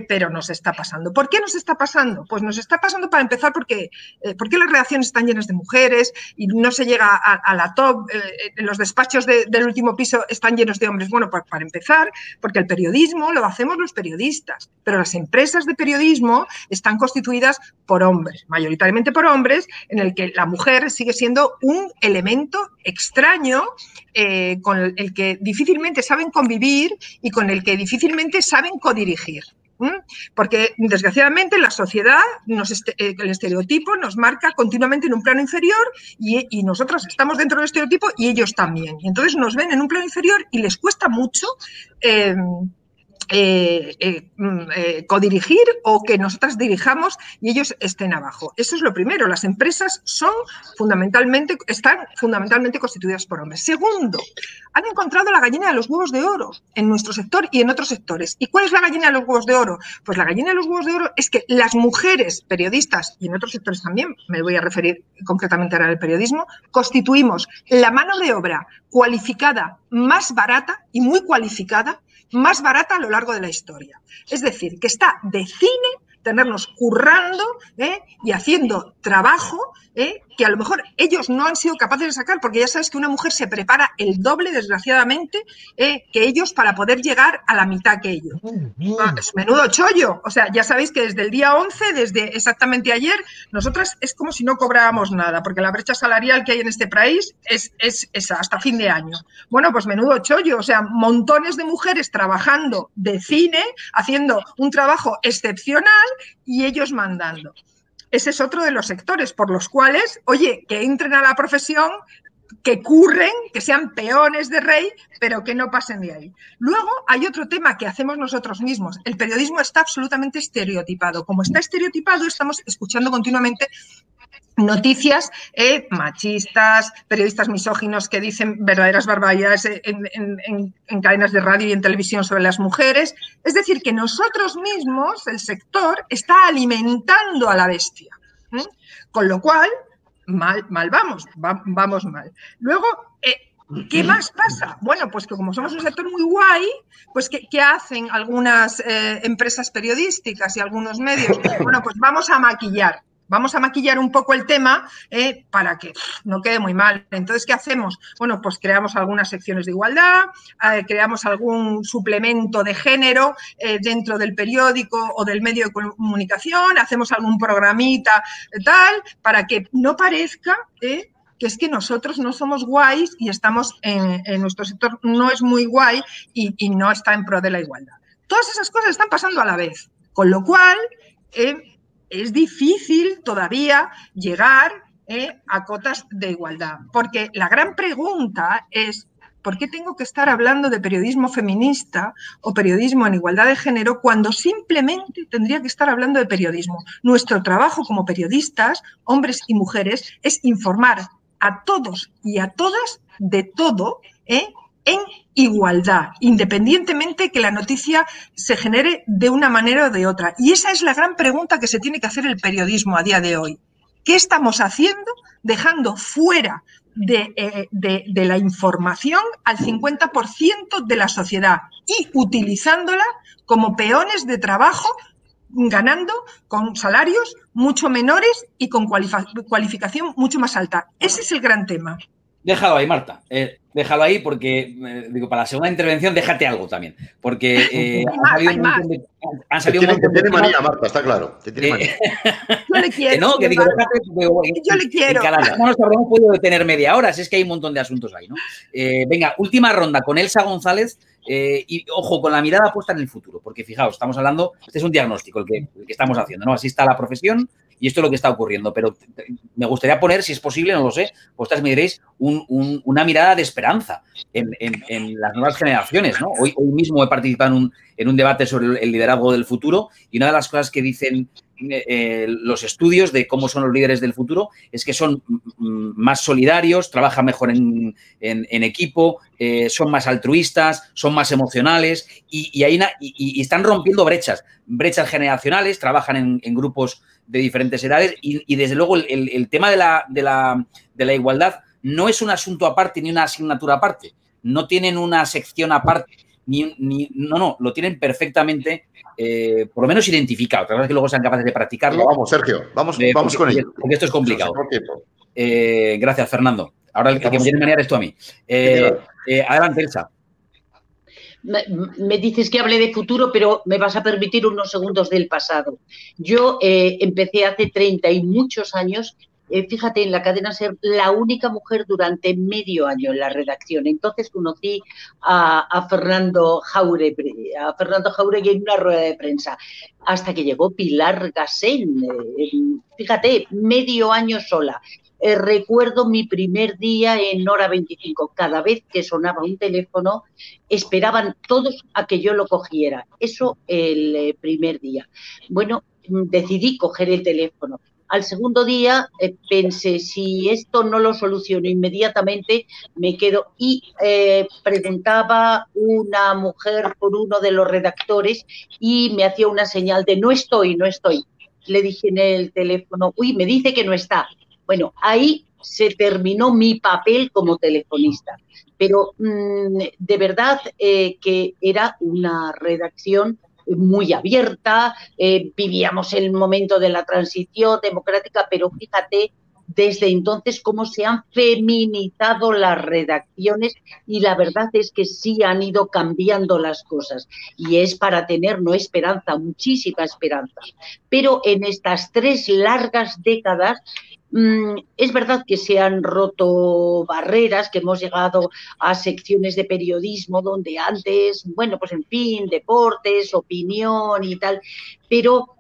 pero nos está pasando. ¿Por qué nos está pasando? Pues nos está pasando para empezar porque las redacciones están llenas de mujeres y no se llega a la top, los despachos del último piso están llenos de hombres. Bueno, para empezar, porque el periodismo lo hacemos los periodistas, pero las empresas de periodismo están constituidas por hombres, mayoritariamente por hombres, en el que la mujer sigue siendo un elemento extraño con el que difícilmente saben convivir y con el que difícilmente saben codirigir. Porque, desgraciadamente, la sociedad, el estereotipo nos marca continuamente en un plano inferior y nosotros estamos dentro del estereotipo y ellos también. Y entonces nos ven en un plano inferior y les cuesta mucho codirigir o que nosotras dirijamos y ellos estén abajo. Eso es lo primero. Las empresas están fundamentalmente constituidas por hombres. Segundo, han encontrado la gallina de los huevos de oro en nuestro sector y en otros sectores. ¿Y cuál es la gallina de los huevos de oro? Pues la gallina de los huevos de oro es que las mujeres periodistas, y en otros sectores también, me voy a referir concretamente ahora al periodismo, constituimos la mano de obra cualificada más barata y muy cualificada, más barata a lo largo de la historia. Es decir, que está de cine tenernos currando y haciendo trabajo que a lo mejor ellos no han sido capaces de sacar, porque ya sabes que una mujer se prepara el doble, desgraciadamente, que ellos para poder llegar a la mitad que ellos. Es menudo chollo. O sea, ya sabéis que desde el día 11, desde exactamente ayer, nosotras es como si no cobrábamos nada, porque la brecha salarial que hay en este país es esa, hasta fin de año. Bueno, pues menudo chollo. O sea, montones de mujeres trabajando de cine, haciendo un trabajo excepcional y ellos mandando. Ese es otro de los sectores por los cuales, oye, que entren a la profesión, que curren, que sean peones de rey, pero que no pasen de ahí. Luego hay otro tema que hacemos nosotros mismos. El periodismo está absolutamente estereotipado. Como está estereotipado, estamos escuchando continuamente noticias machistas, periodistas misóginos que dicen verdaderas barbaridades en cadenas de radio y en televisión sobre las mujeres. Es decir, que nosotros mismos, el sector, está alimentando a la bestia. Con lo cual, mal vamos mal. Luego, ¿qué más pasa? Bueno, pues que como somos un sector muy guay, pues ¿qué hacen algunas empresas periodísticas y algunos medios? Bueno, pues vamos a maquillar un poco el tema para que no quede muy mal. Entonces, ¿qué hacemos? Bueno, pues creamos algunas secciones de igualdad, creamos algún suplemento de género dentro del periódico o del medio de comunicación, hacemos algún programita tal, para que no parezca que es que nosotros no somos guays y estamos en nuestro sector no es muy guay y no está en pro de la igualdad. Todas esas cosas están pasando a la vez, con lo cual es difícil todavía llegar a cotas de igualdad, porque la gran pregunta es ¿por qué tengo que estar hablando de periodismo feminista o periodismo en igualdad de género cuando simplemente tendría que estar hablando de periodismo? Nuestro trabajo como periodistas, hombres y mujeres, es informar a todos y a todas de todo, en igualdad, independientemente que la noticia se genere de una manera o de otra. Y esa es la gran pregunta que se tiene que hacer el periodismo a día de hoy. ¿Qué estamos haciendo dejando fuera de la información al 50% de la sociedad y utilizándola como peones de trabajo, ganando con salarios mucho menores y con cualificación mucho más alta. Ese es el gran tema. Déjalo ahí, Marta. Déjalo ahí porque, digo, para la segunda intervención déjate algo también. Porque han salido un montón de tiene manía, Marta, está claro. Que tiene manía. Yo le quiero. Que no, que digo, déjate. Yo le quiero. No nos habremos podido detener media hora, si es que hay un montón de asuntos ahí, ¿no? Venga, última ronda con Elsa González. Y ojo, con la mirada puesta en el futuro, porque fijaos, estamos hablando, este es un diagnóstico el que estamos haciendo, ¿no? Así está la profesión y esto es lo que está ocurriendo, pero me gustaría poner, si es posible, no lo sé, vosotras me diréis, una mirada de esperanza en las nuevas generaciones, ¿no? Hoy mismo he participado en un debate sobre el liderazgo del futuro y una de las cosas que dicen los estudios de cómo son los líderes del futuro es que son más solidarios, trabajan mejor en equipo, son más altruistas, son más emocionales y están rompiendo brechas generacionales, trabajan en grupos de diferentes edades y desde luego el tema de la igualdad no es un asunto aparte ni una asignatura aparte, no tienen una sección aparte. No, lo tienen perfectamente, por lo menos identificado. Otra cosa es que luego sean capaces de practicarlo. Vamos, Sergio, vamos con ello. Porque esto es complicado. Gracias, Fernando. Ahora el que me tiene manía eres tú a mí. Adelante, Elsa. Me dices que hable de futuro, pero me vas a permitir unos segundos del pasado. Yo empecé hace 30 y muchos años. Fíjate, en la cadena SER, la única mujer durante medio año en la redacción. Entonces conocí a Fernando Jáuregui en una rueda de prensa, hasta que llegó Pilar Gasén. Fíjate, medio año sola. Recuerdo mi primer día en Hora 25. Cada vez que sonaba un teléfono, esperaban todos a que yo lo cogiera. Eso el primer día. Bueno, decidí coger el teléfono. Al segundo día pensé, si esto no lo soluciono inmediatamente, me quedo. Y preguntaba una mujer por uno de los redactores y me hacía una señal de no estoy. Le dije en el teléfono, uy, me dice que no está. Bueno, ahí se terminó mi papel como telefonista. Pero de verdad que era una redacción muy abierta, vivíamos el momento de la transición democrática, pero fíjate desde entonces cómo se han feminizado las redacciones y la verdad es que sí han ido cambiando las cosas y es para tener no esperanza, muchísima esperanza. Pero en estas 3 largas décadas es verdad que se han roto barreras, que hemos llegado a secciones de periodismo donde antes, bueno, pues en fin, deportes, opinión y tal, pero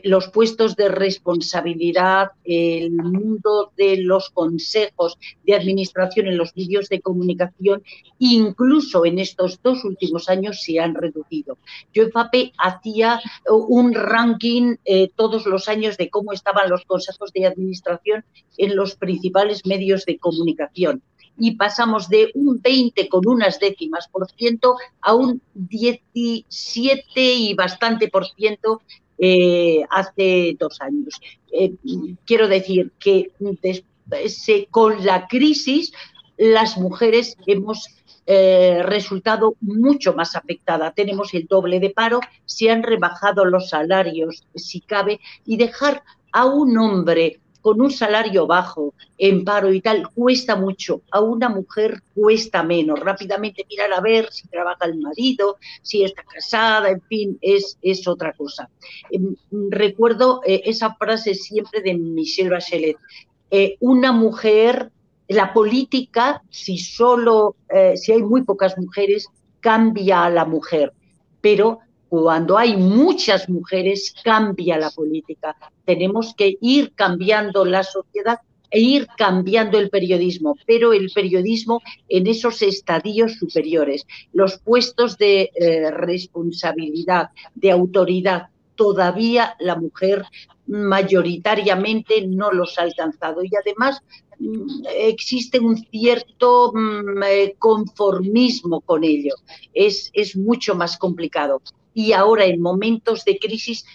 los puestos de responsabilidad, el mundo de los consejos de administración en los medios de comunicación, incluso en estos 2 últimos años se han reducido. Yo en FAPE hacía un ranking todos los años de cómo estaban los consejos de administración en los principales medios de comunicación. Y pasamos de un 20 con unas décimas por ciento a un 17 y bastante por ciento hace 2 años. Quiero decir que con la crisis las mujeres hemos resultado mucho más afectadas. Tenemos el doble de paro, se han rebajado los salarios, si cabe, y dejar a un hombre con un salario bajo, en paro y tal, cuesta mucho. A una mujer cuesta menos. Rápidamente mirar a ver si trabaja el marido, si está casada, en fin, es otra cosa. Recuerdo esa frase siempre de Michelle Bachelet. Una mujer, la política, si hay muy pocas mujeres, cambia a la mujer. Pero cuando hay muchas mujeres, cambia la política. Tenemos que ir cambiando la sociedad e ir cambiando el periodismo, pero el periodismo en esos estadios superiores. Los puestos de responsabilidad, de autoridad, todavía la mujer mayoritariamente no los ha alcanzado. Y además existe un cierto conformismo con ello. Es mucho más complicado. Y ahora, en momentos de crisis,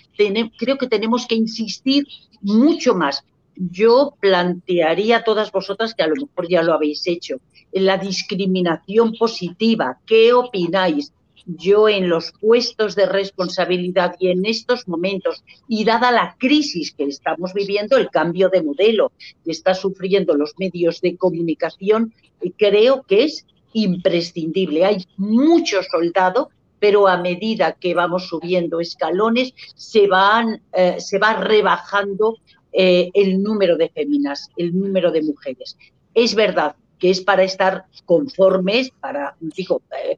creo que tenemos que insistir mucho más. yo plantearía a todas vosotras, que a lo mejor ya lo habéis hecho, la discriminación positiva. ¿Qué opináis? Yo en los puestos de responsabilidad y en estos momentos, y dada la crisis que estamos viviendo, el cambio de modelo que están sufriendo los medios de comunicación, creo que es imprescindible. Hay mucho soldado, pero a medida que vamos subiendo escalones se va rebajando el número de féminas, el número de mujeres. Es verdad que es para estar conformes,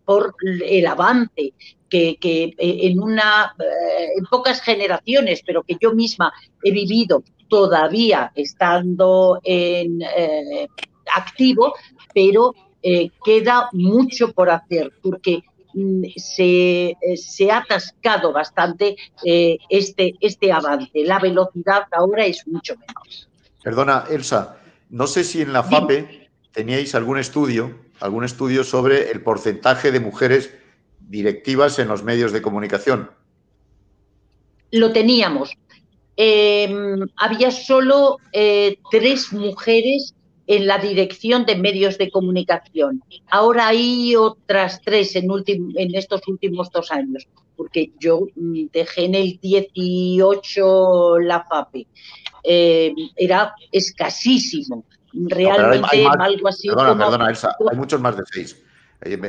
por el avance que en pocas generaciones, pero que yo misma he vivido todavía estando en activo, pero queda mucho por hacer, porque se ha atascado bastante este avance. La velocidad ahora es mucho menor. Perdona, Elsa, no sé si en la FAPE teníais algún estudio sobre el porcentaje de mujeres directivas en los medios de comunicación. Lo teníamos. Había solo 3 mujeres en la dirección de medios de comunicación. Ahora hay otras 3 en estos últimos 2 años, porque yo dejé en el 18 la FAPE. Era escasísimo. Realmente hay algo así. Perdona, Elsa, hay muchos más de 6.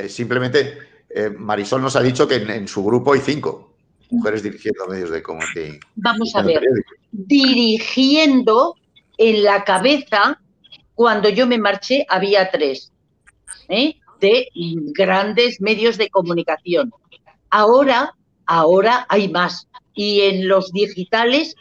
Simplemente Marisol nos ha dicho que en su grupo hay 5 mujeres dirigiendo medios de comunicación. Vamos a ver, dirigiendo en la cabeza, cuando yo me marché había 3 de grandes medios de comunicación. Ahora hay más. Y en los digitales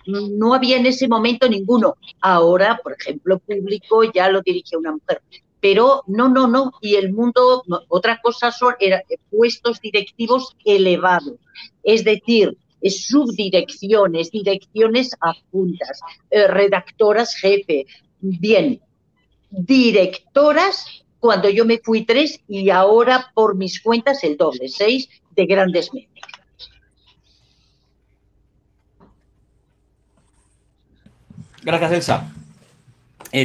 no había en ese momento ninguno. Ahora, por ejemplo, Público ya lo dirige una mujer. Pero no. Y el mundo, otra cosa son puestos directivos elevados. Es decir, subdirecciones, direcciones adjuntas, redactoras jefe. Bien, directoras, cuando yo me fui 3 y ahora por mis cuentas el doble, 6 de grandes medios. Gracias, Elsa.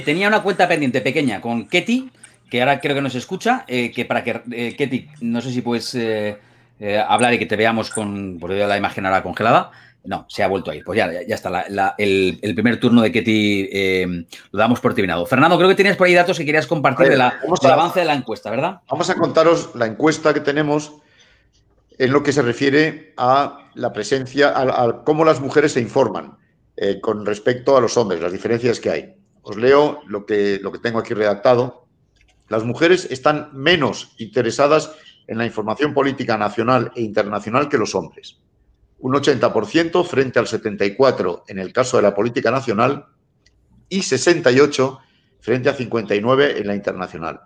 Tenía una cuenta pendiente pequeña con Ketty, que ahora creo que nos escucha, que para que, Ketty, no sé si puedes hablar y que te veamos porque veo la imagen ahora congelada. No, se ha vuelto a ir. Pues ya está. El primer turno de Ketty lo damos por terminado. Fernando, creo que tenías por ahí datos que querías compartir del avance de la encuesta, ¿verdad? Vamos a contaros la encuesta que tenemos en lo que se refiere a la presencia, a cómo las mujeres se informan con respecto a los hombres, las diferencias que hay. Os leo lo que tengo aquí redactado. Las mujeres están menos interesadas en la información política nacional e internacional que los hombres. Un 80% frente al 74% en el caso de la política nacional y 68% frente a 59% en la internacional.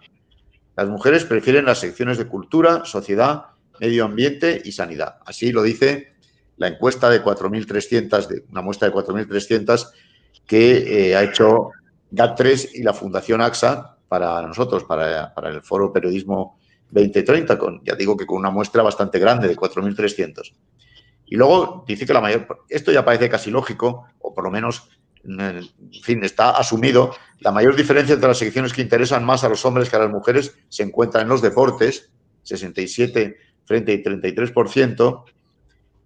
Las mujeres prefieren las secciones de cultura, sociedad, medio ambiente y sanidad. Así lo dice la encuesta de 4.300, una muestra de 4.300 que ha hecho GAT3 y la Fundación AXA para nosotros, para el Foro Periodismo 2030, ya digo que con una muestra bastante grande de 4.300. Y luego dice que la mayor, esto ya parece casi lógico, o por lo menos, en fin, está asumido, la mayor diferencia entre las secciones que interesan más a los hombres que a las mujeres se encuentra en los deportes, 67 frente a 33%,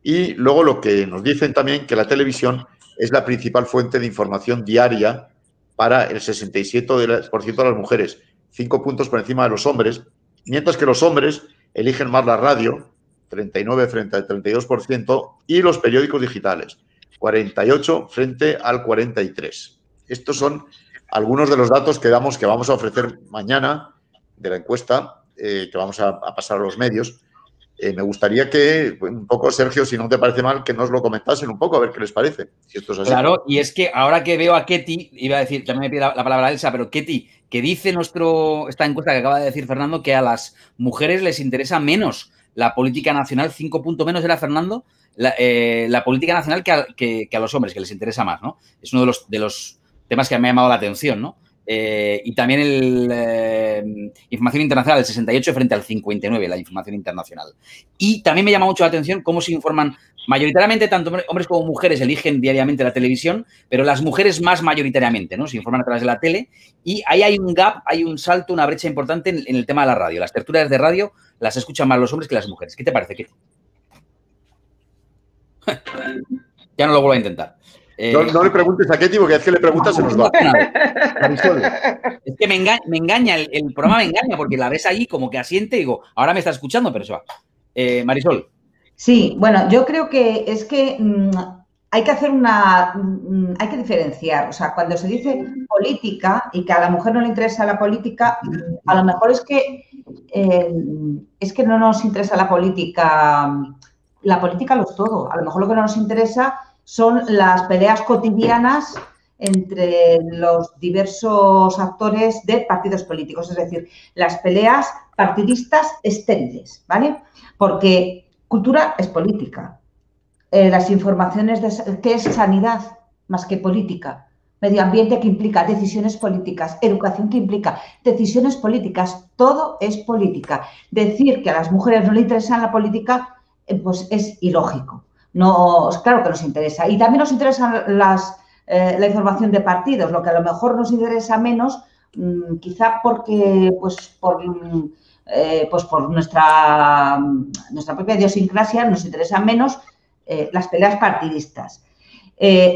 y luego lo que nos dicen también que la televisión es la principal fuente de información diaria para el 67% de las mujeres, 5 puntos por encima de los hombres, mientras que los hombres eligen más la radio, 39 frente al 32%, y los periódicos digitales, 48 frente al 43. Estos son algunos de los datos que vamos a ofrecer mañana de la encuesta, que vamos a pasar a los medios. Me gustaría que, un poco, Sergio, si no te parece mal, que nos lo comentasen un poco, a ver qué les parece. Si esto es así. Claro, y es que ahora que veo a Ketty, iba a decir, también me pide la palabra a Elsa, pero Ketty, que dice esta encuesta que acaba de decir Fernando, que a las mujeres les interesa menos la política nacional, 5 puntos menos era, Fernando, la política nacional que a los hombres, que les interesa más, ¿no? Es uno de los temas que me ha llamado la atención, ¿no? Y también información internacional, el 68 frente al 59, la información internacional. Y también me llama mucho la atención cómo se informan mayoritariamente, tanto hombres como mujeres eligen diariamente la televisión, pero las mujeres más mayoritariamente, ¿no? Se informan a través de la tele y ahí hay un gap, hay un salto, una brecha importante en el tema de la radio. Las tertulias de radio las escuchan más los hombres que las mujeres. ¿Qué te parece, Ketty? Ya no lo vuelvo a intentar. No le preguntes a Ketty porque es que le preguntas se nos va. Marisol, es que me engaña, el programa me engaña porque la ves ahí como que asiente y digo, ahora me está escuchando, pero se va. Marisol. Sí, bueno, yo creo que es que hay que hacer hay que diferenciar. O sea, cuando se dice política y que a la mujer no le interesa la política, a lo mejor es que no nos interesa la política lo es todo. A lo mejor lo que no nos interesa son las peleas cotidianas entre los diversos actores de partidos políticos, es decir, las peleas partidistas estériles, ¿vale? Porque cultura es política. Las informaciones ¿qué es sanidad más que política? Medio ambiente, que implica decisiones políticas, educación, que implica decisiones políticas, todo es política. Decir que a las mujeres no le interesa la política, pues es ilógico. No, claro que nos interesa. Y también nos interesa la información de partidos, lo que a lo mejor nos interesa menos, quizá porque, pues por nuestra propia idiosincrasia nos interesan menos las peleas partidistas.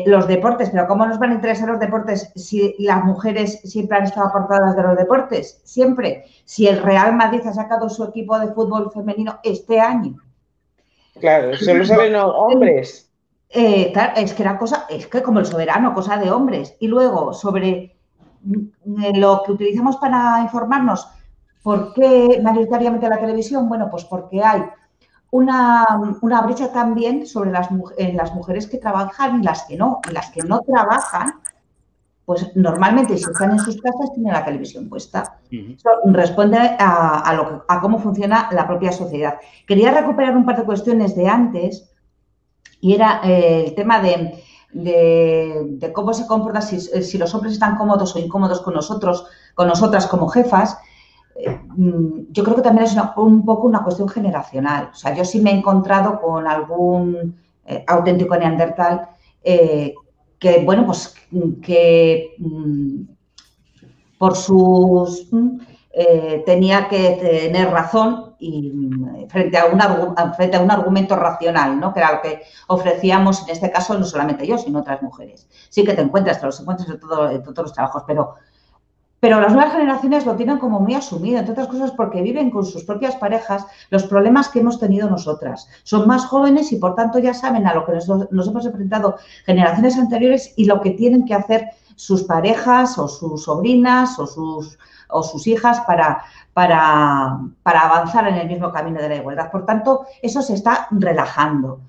Los deportes, pero ¿cómo nos van a interesar los deportes si las mujeres siempre han estado apartadas de los deportes? Siempre. Si el Real Madrid ha sacado su equipo de fútbol femenino este año. Claro, solo salen hombres. Claro, es que como el soberano, cosa de hombres. Y luego, sobre lo que utilizamos para informarnos, ¿por qué mayoritariamente la televisión? Bueno, pues porque hay una brecha también sobre en las mujeres que trabajan y las que no. Y las que no trabajan, pues normalmente si están en sus casas tienen la televisión puesta. Eso responde a cómo funciona la propia sociedad. Quería recuperar un par de cuestiones de antes y era el tema de cómo se comporta, si los hombres están cómodos o incómodos con nosotras como jefas. Yo creo que también es un poco una cuestión generacional. O sea, yo sí me he encontrado con algún auténtico neandertal que, bueno, pues que por sus... tenía que tener razón y frente a un argumento racional, ¿no? Que era lo que ofrecíamos en este caso no solamente yo, sino otras mujeres. Sí que te los encuentras en todos los trabajos, pero las nuevas generaciones lo tienen como muy asumido, entre otras cosas porque viven con sus propias parejas los problemas que hemos tenido nosotras. Son más jóvenes y, por tanto, ya saben a lo que nos hemos enfrentado generaciones anteriores y lo que tienen que hacer sus parejas o sus sobrinas o sus hijas para avanzar en el mismo camino de la igualdad. Por tanto, eso se está relajando.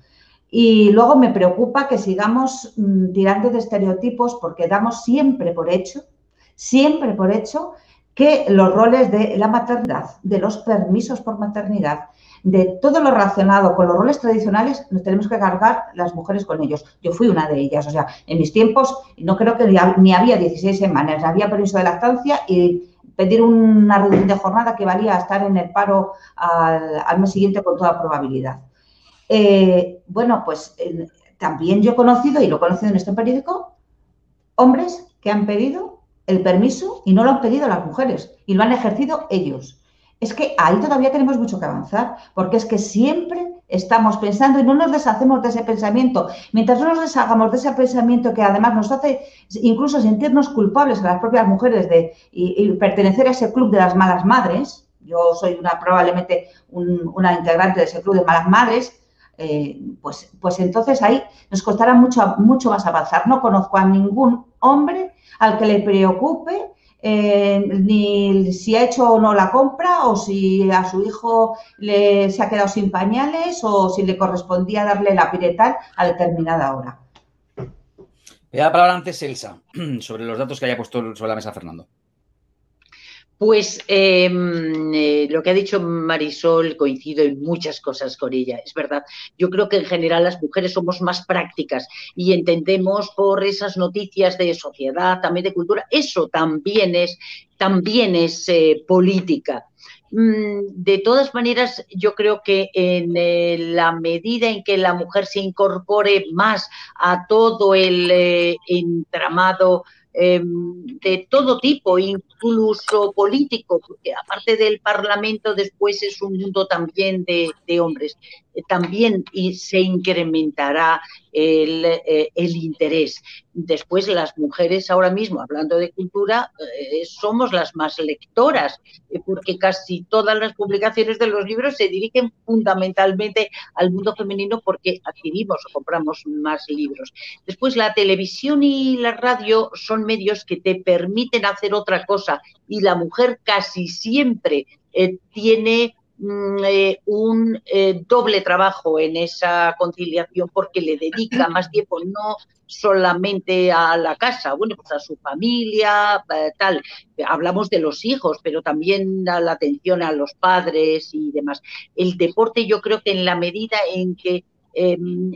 Y luego me preocupa que sigamos tirando de estereotipos porque damos siempre por hecho que los roles de la maternidad, de los permisos por maternidad, de todo lo relacionado con los roles tradicionales, nos tenemos que cargar las mujeres con ellos. Yo fui una de ellas, o sea, en mis tiempos no creo que ni había 16 semanas, había permiso de lactancia y pedir una reducción de jornada que valía a estar en el paro al mes siguiente con toda probabilidad. Bueno, pues también yo he conocido, y lo he conocido en este periódico, hombres que han pedido el permiso y no lo han pedido las mujeres y lo han ejercido ellos. Es que ahí todavía tenemos mucho que avanzar, porque es que siempre estamos pensando y no nos deshacemos de ese pensamiento. Mientras no nos deshagamos de ese pensamiento que además nos hace incluso sentirnos culpables a las propias mujeres y pertenecer a ese club de las malas madres, yo soy probablemente una integrante de ese club de malas madres, pues entonces ahí nos costará mucho más avanzar. No conozco a ningún hombre al que le preocupe ni si ha hecho o no la compra o si a su hijo se ha quedado sin pañales o si le correspondía darle la piretal a determinada hora. Le da la palabra antes Elsa sobre los datos que haya puesto sobre la mesa Fernando. Pues lo que ha dicho Marisol, coincido en muchas cosas con ella, es verdad. Yo creo que en general las mujeres somos más prácticas y entendemos por esas noticias de sociedad, también de cultura, eso también es política. De todas maneras, yo creo que en la medida en que la mujer se incorpore más a todo el entramado de todo tipo, incluso político, porque aparte del Parlamento después es un mundo también de hombres, también se incrementará el interés. Después las mujeres ahora mismo, hablando de cultura, somos las más lectoras, porque casi todas las publicaciones de los libros se dirigen fundamentalmente al mundo femenino porque adquirimos o compramos más libros. Después la televisión y la radio son medios que te permiten hacer otra cosa y la mujer casi siempre tiene un doble trabajo en esa conciliación porque le dedica más tiempo no solamente a la casa, bueno, pues a su familia, tal. Hablamos de los hijos, pero también a la atención a los padres y demás. El deporte, yo creo que en la medida en que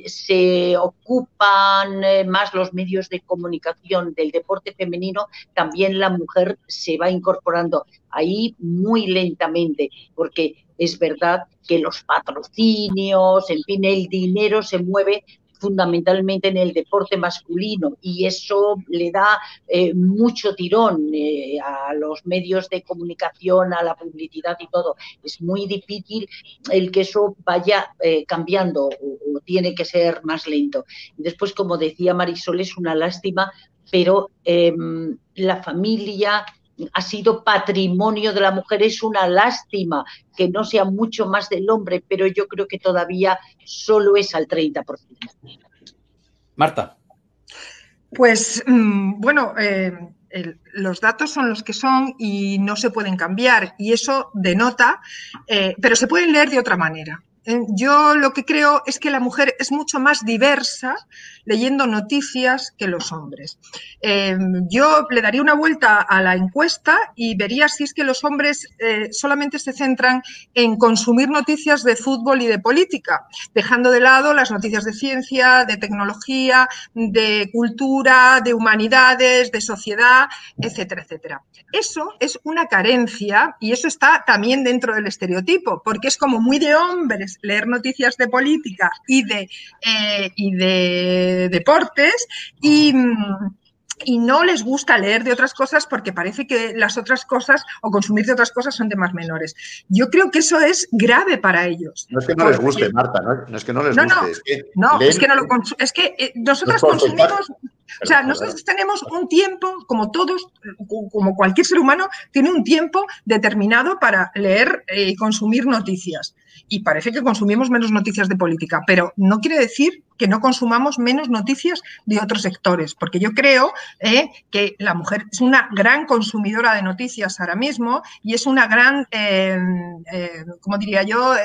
se ocupan más los medios de comunicación del deporte femenino, también la mujer se va incorporando ahí muy lentamente, porque es verdad que los patrocinios, en fin, el dinero se mueve fundamentalmente en el deporte masculino y eso le da mucho tirón a los medios de comunicación, a la publicidad y todo. Es muy difícil el que eso vaya cambiando o tiene que ser más lento. Y después, como decía Marisol, es una lástima, pero la familia ha sido patrimonio de la mujer. Es una lástima que no sea mucho más del hombre, pero yo creo que todavía solo es al 30%. Marta. Pues bueno, los datos son los que son y no se pueden cambiar y eso denota, pero se pueden leer de otra manera. Yo lo que creo es que la mujer es mucho más diversa leyendo noticias que los hombres. Yo le daría una vuelta a la encuesta y vería si es que los hombres solamente se centran en consumir noticias de fútbol y de política, dejando de lado las noticias de ciencia, de tecnología, de cultura, de humanidades, de sociedad, etcétera, etcétera. Eso es una carencia y eso está también dentro del estereotipo, porque es como muy de hombres leer noticias de política y de deportes y no les gusta leer de otras cosas porque parece que las otras cosas o consumir de otras cosas son temas menores. Yo creo que eso es grave para ellos. No es que no les guste, Marta, no es que no les guste. Es que nosotras consumimos... O sea, nosotros tenemos un tiempo, como todos, como cualquier ser humano, tiene un tiempo determinado para leer y consumir noticias. Y parece que consumimos menos noticias de política, pero no quiere decir que no consumamos menos noticias de otros sectores, porque yo creo que la mujer es una gran consumidora de noticias ahora mismo y es una gran, como diría yo,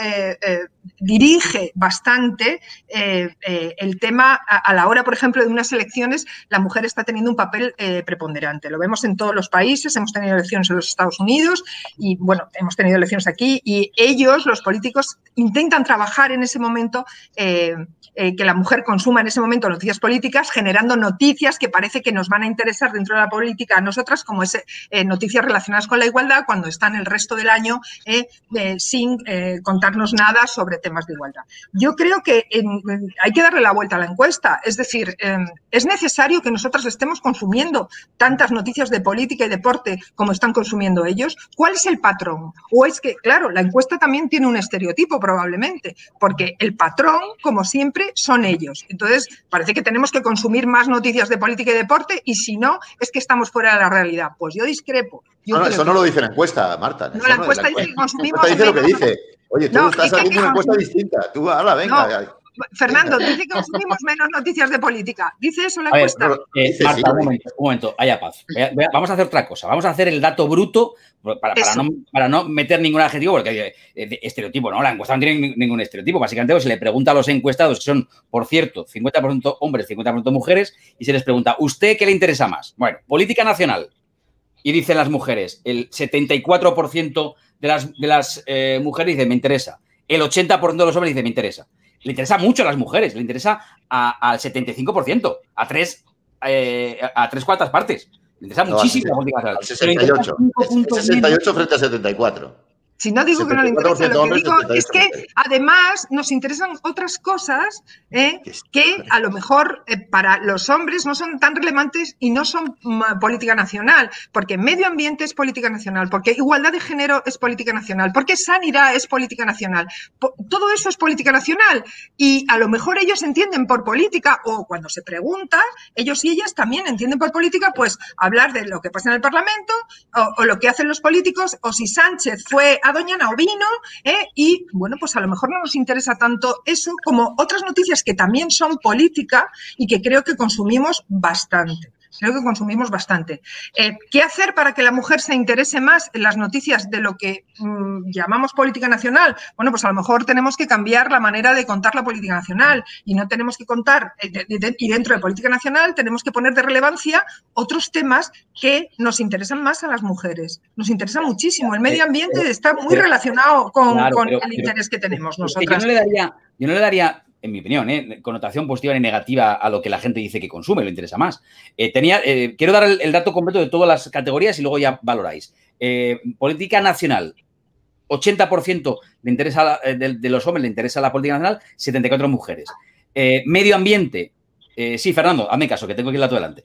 dirige bastante el tema a la hora, por ejemplo, de unas elecciones. La mujer está teniendo un papel preponderante. Lo vemos en todos los países, hemos tenido elecciones en los Estados Unidos y, bueno, hemos tenido elecciones aquí y ellos, los políticos, intentan trabajar en ese momento que la mujer consuma en ese momento noticias políticas, generando noticias que parece que nos van a interesar dentro de la política a nosotras, como noticias relacionadas con la igualdad, cuando están el resto del año sin contarnos nada sobre temas de igualdad. Yo creo que hay que darle la vuelta a la encuesta, es decir, es necesario que nosotros estemos consumiendo tantas noticias de política y deporte como están consumiendo ellos. ¿Cuál es el patrón? O es que, claro, la encuesta también tiene un estereotipo probablemente, porque el patrón, como siempre, son ellos. Entonces, parece que tenemos que consumir más noticias de política y deporte y si no, es que estamos fuera de la realidad. Pues yo discrepo. Eso no lo dice la encuesta, Marta. No, la encuesta dice que consumimos... La encuesta dice lo que dice. Oye, tú estás haciendo una encuesta distinta. Tú, ahora, venga. No. Fernando, dice que consumimos menos noticias de política. ¿Dice eso la encuesta? Marta, un momento, haya paz. Vamos a hacer otra cosa. Vamos a hacer el dato bruto para no meter ningún adjetivo, porque estereotipo, ¿no? La encuesta no tiene ningún estereotipo. Básicamente se le pregunta a los encuestados, que son, por cierto, 50% hombres, 50% mujeres, y se les pregunta, ¿usted qué le interesa más? Bueno, política nacional, Y dicen las mujeres, el 74% de las mujeres dice, me interesa. El 80% de los hombres dice, me interesa. Le interesa mucho a las mujeres, le interesa al 75%, a tres cuartas partes. Le interesa muchísimo la política nacional. Al 68. 68 frente a 74. Si no digo que no le interesa, lo que digo es que además nos interesan otras cosas que a lo mejor para los hombres no son tan relevantes y no son política nacional, porque medio ambiente es política nacional, porque igualdad de género es política nacional, porque sanidad es política nacional. Todo eso es política nacional y a lo mejor ellos entienden por política, o cuando se pregunta, ellos y ellas también entienden por política, pues hablar de lo que pasa en el Parlamento o lo que hacen los políticos, o si Sánchez fue a Doñana o vino, y bueno, pues a lo mejor no nos interesa tanto eso como otras noticias que también son política y que creo que consumimos bastante. ¿Qué hacer para que la mujer se interese más en las noticias de lo que llamamos política nacional? Bueno, pues a lo mejor tenemos que cambiar la manera de contar la política nacional y no tenemos que contar, y dentro de política nacional tenemos que poner de relevancia otros temas que nos interesan más a las mujeres. Nos interesa muchísimo. El medio ambiente está muy relacionado con el interés que tenemos nosotras. Yo no le daría, en mi opinión, connotación positiva ni negativa a lo que la gente dice que consume, le interesa más. Quiero dar el dato completo de todas las categorías y luego ya valoráis. Política nacional, 80% le interesa, de los hombres le interesa la política nacional, 74 mujeres. Medio ambiente, sí, Fernando, hazme caso, que tengo aquí el dato delante.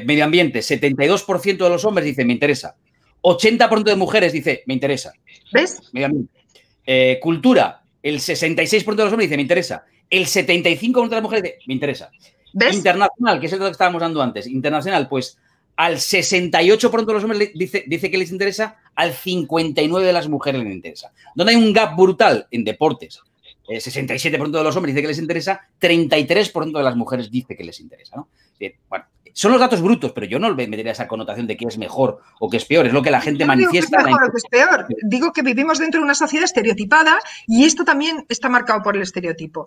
Medio ambiente, 72% de los hombres dice, me interesa. 80% de mujeres dice, me interesa. ¿Ves? Medio ambiente. Cultura, el 66% de los hombres dice, me interesa. El 75% de las mujeres dice, me interesa. ¿Ves? Internacional, que es el dato que estábamos dando antes. Internacional, pues al 68% de los hombres dice que les interesa, al 59% de las mujeres les interesa. Donde hay un gap brutal en deportes. 67% de los hombres dice que les interesa, 33% de las mujeres dice que les interesa, ¿no? Bueno, son los datos brutos, pero yo no le metería esa connotación de que es mejor o que es peor. Es lo que la gente manifiesta. No digo que es mejor o que es peor. Digo que vivimos dentro de una sociedad estereotipada y esto también está marcado por el estereotipo.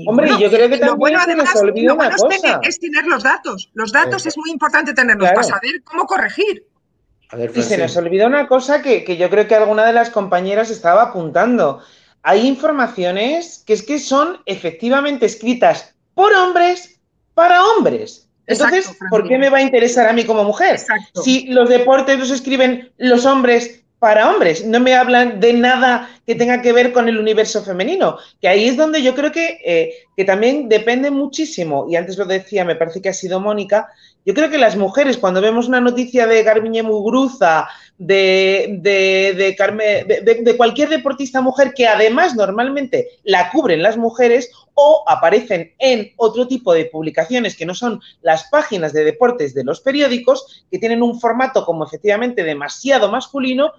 Hombre, yo creo que también bueno, además, se nos olvida una cosa. Es tener los datos. Los datos es muy importante tenerlos para saber cómo corregir. A ver, y se nos olvida una cosa que yo creo que alguna de las compañeras estaba apuntando. Hay informaciones que son efectivamente escritas por hombres para hombres. Entonces, exacto, ¿por qué me va a interesar a mí como mujer? Exacto. Si los deportes los escriben los hombres para hombres, no me hablan de nada que tenga que ver con el universo femenino, que ahí es donde yo creo que también depende muchísimo, y antes lo decía, me parece que ha sido Mónica, yo creo que las mujeres, cuando vemos una noticia de Garbiñe Muguruza, de cualquier deportista mujer, que además normalmente la cubren las mujeres o aparecen en otro tipo de publicaciones que no son las páginas de deportes de los periódicos, que tienen un formato como efectivamente demasiado masculino,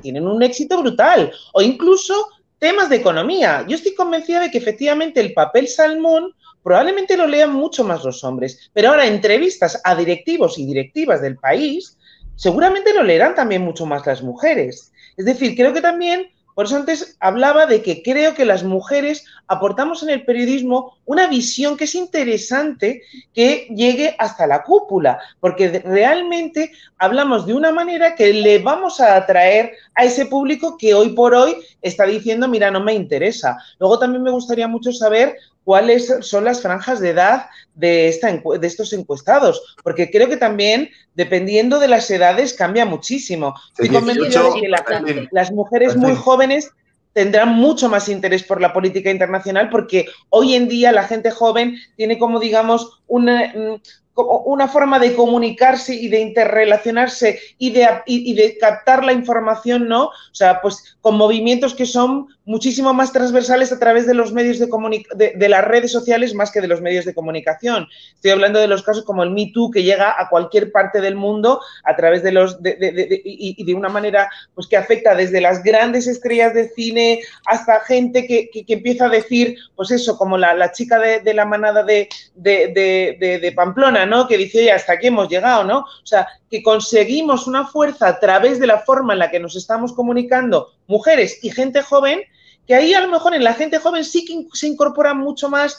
tienen un éxito brutal. O incluso temas de economía. Yo estoy convencida de que efectivamente el papel salmón probablemente lo lean mucho más los hombres, pero ahora entrevistas a directivos y directivas del país seguramente lo leerán también mucho más las mujeres. Es decir, creo que también, por eso antes hablaba de que creo que las mujeres aportamos en el periodismo una visión que es interesante que llegue hasta la cúpula, porque realmente hablamos de una manera que le vamos a atraer a ese público que hoy por hoy está diciendo, mira, no me interesa. Luego también me gustaría mucho saber cuáles son las franjas de edad de estos encuestados, porque creo que también, dependiendo de las edades, cambia muchísimo. Estoy convencida de que las mujeres muy jóvenes tendrán mucho más interés por la política internacional, porque hoy en día la gente joven tiene como, digamos, una forma de comunicarse y de interrelacionarse y de captar la información, ¿no? O sea, pues con movimientos que son muchísimo más transversales a través de los medios de las redes sociales más que de los medios de comunicación. Estoy hablando de los casos como el Me Too, que llega a cualquier parte del mundo a través de de una manera pues que afecta desde las grandes estrellas de cine hasta gente que empieza a decir, pues eso, como la chica de la manada de Pamplona, ¿no? Que dice, oye, hasta aquí hemos llegado, ¿no? O sea, que conseguimos una fuerza a través de la forma en la que nos estamos comunicando mujeres y gente joven, que ahí a lo mejor en la gente joven sí que se incorpora mucho más,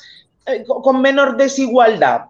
con menor desigualdad.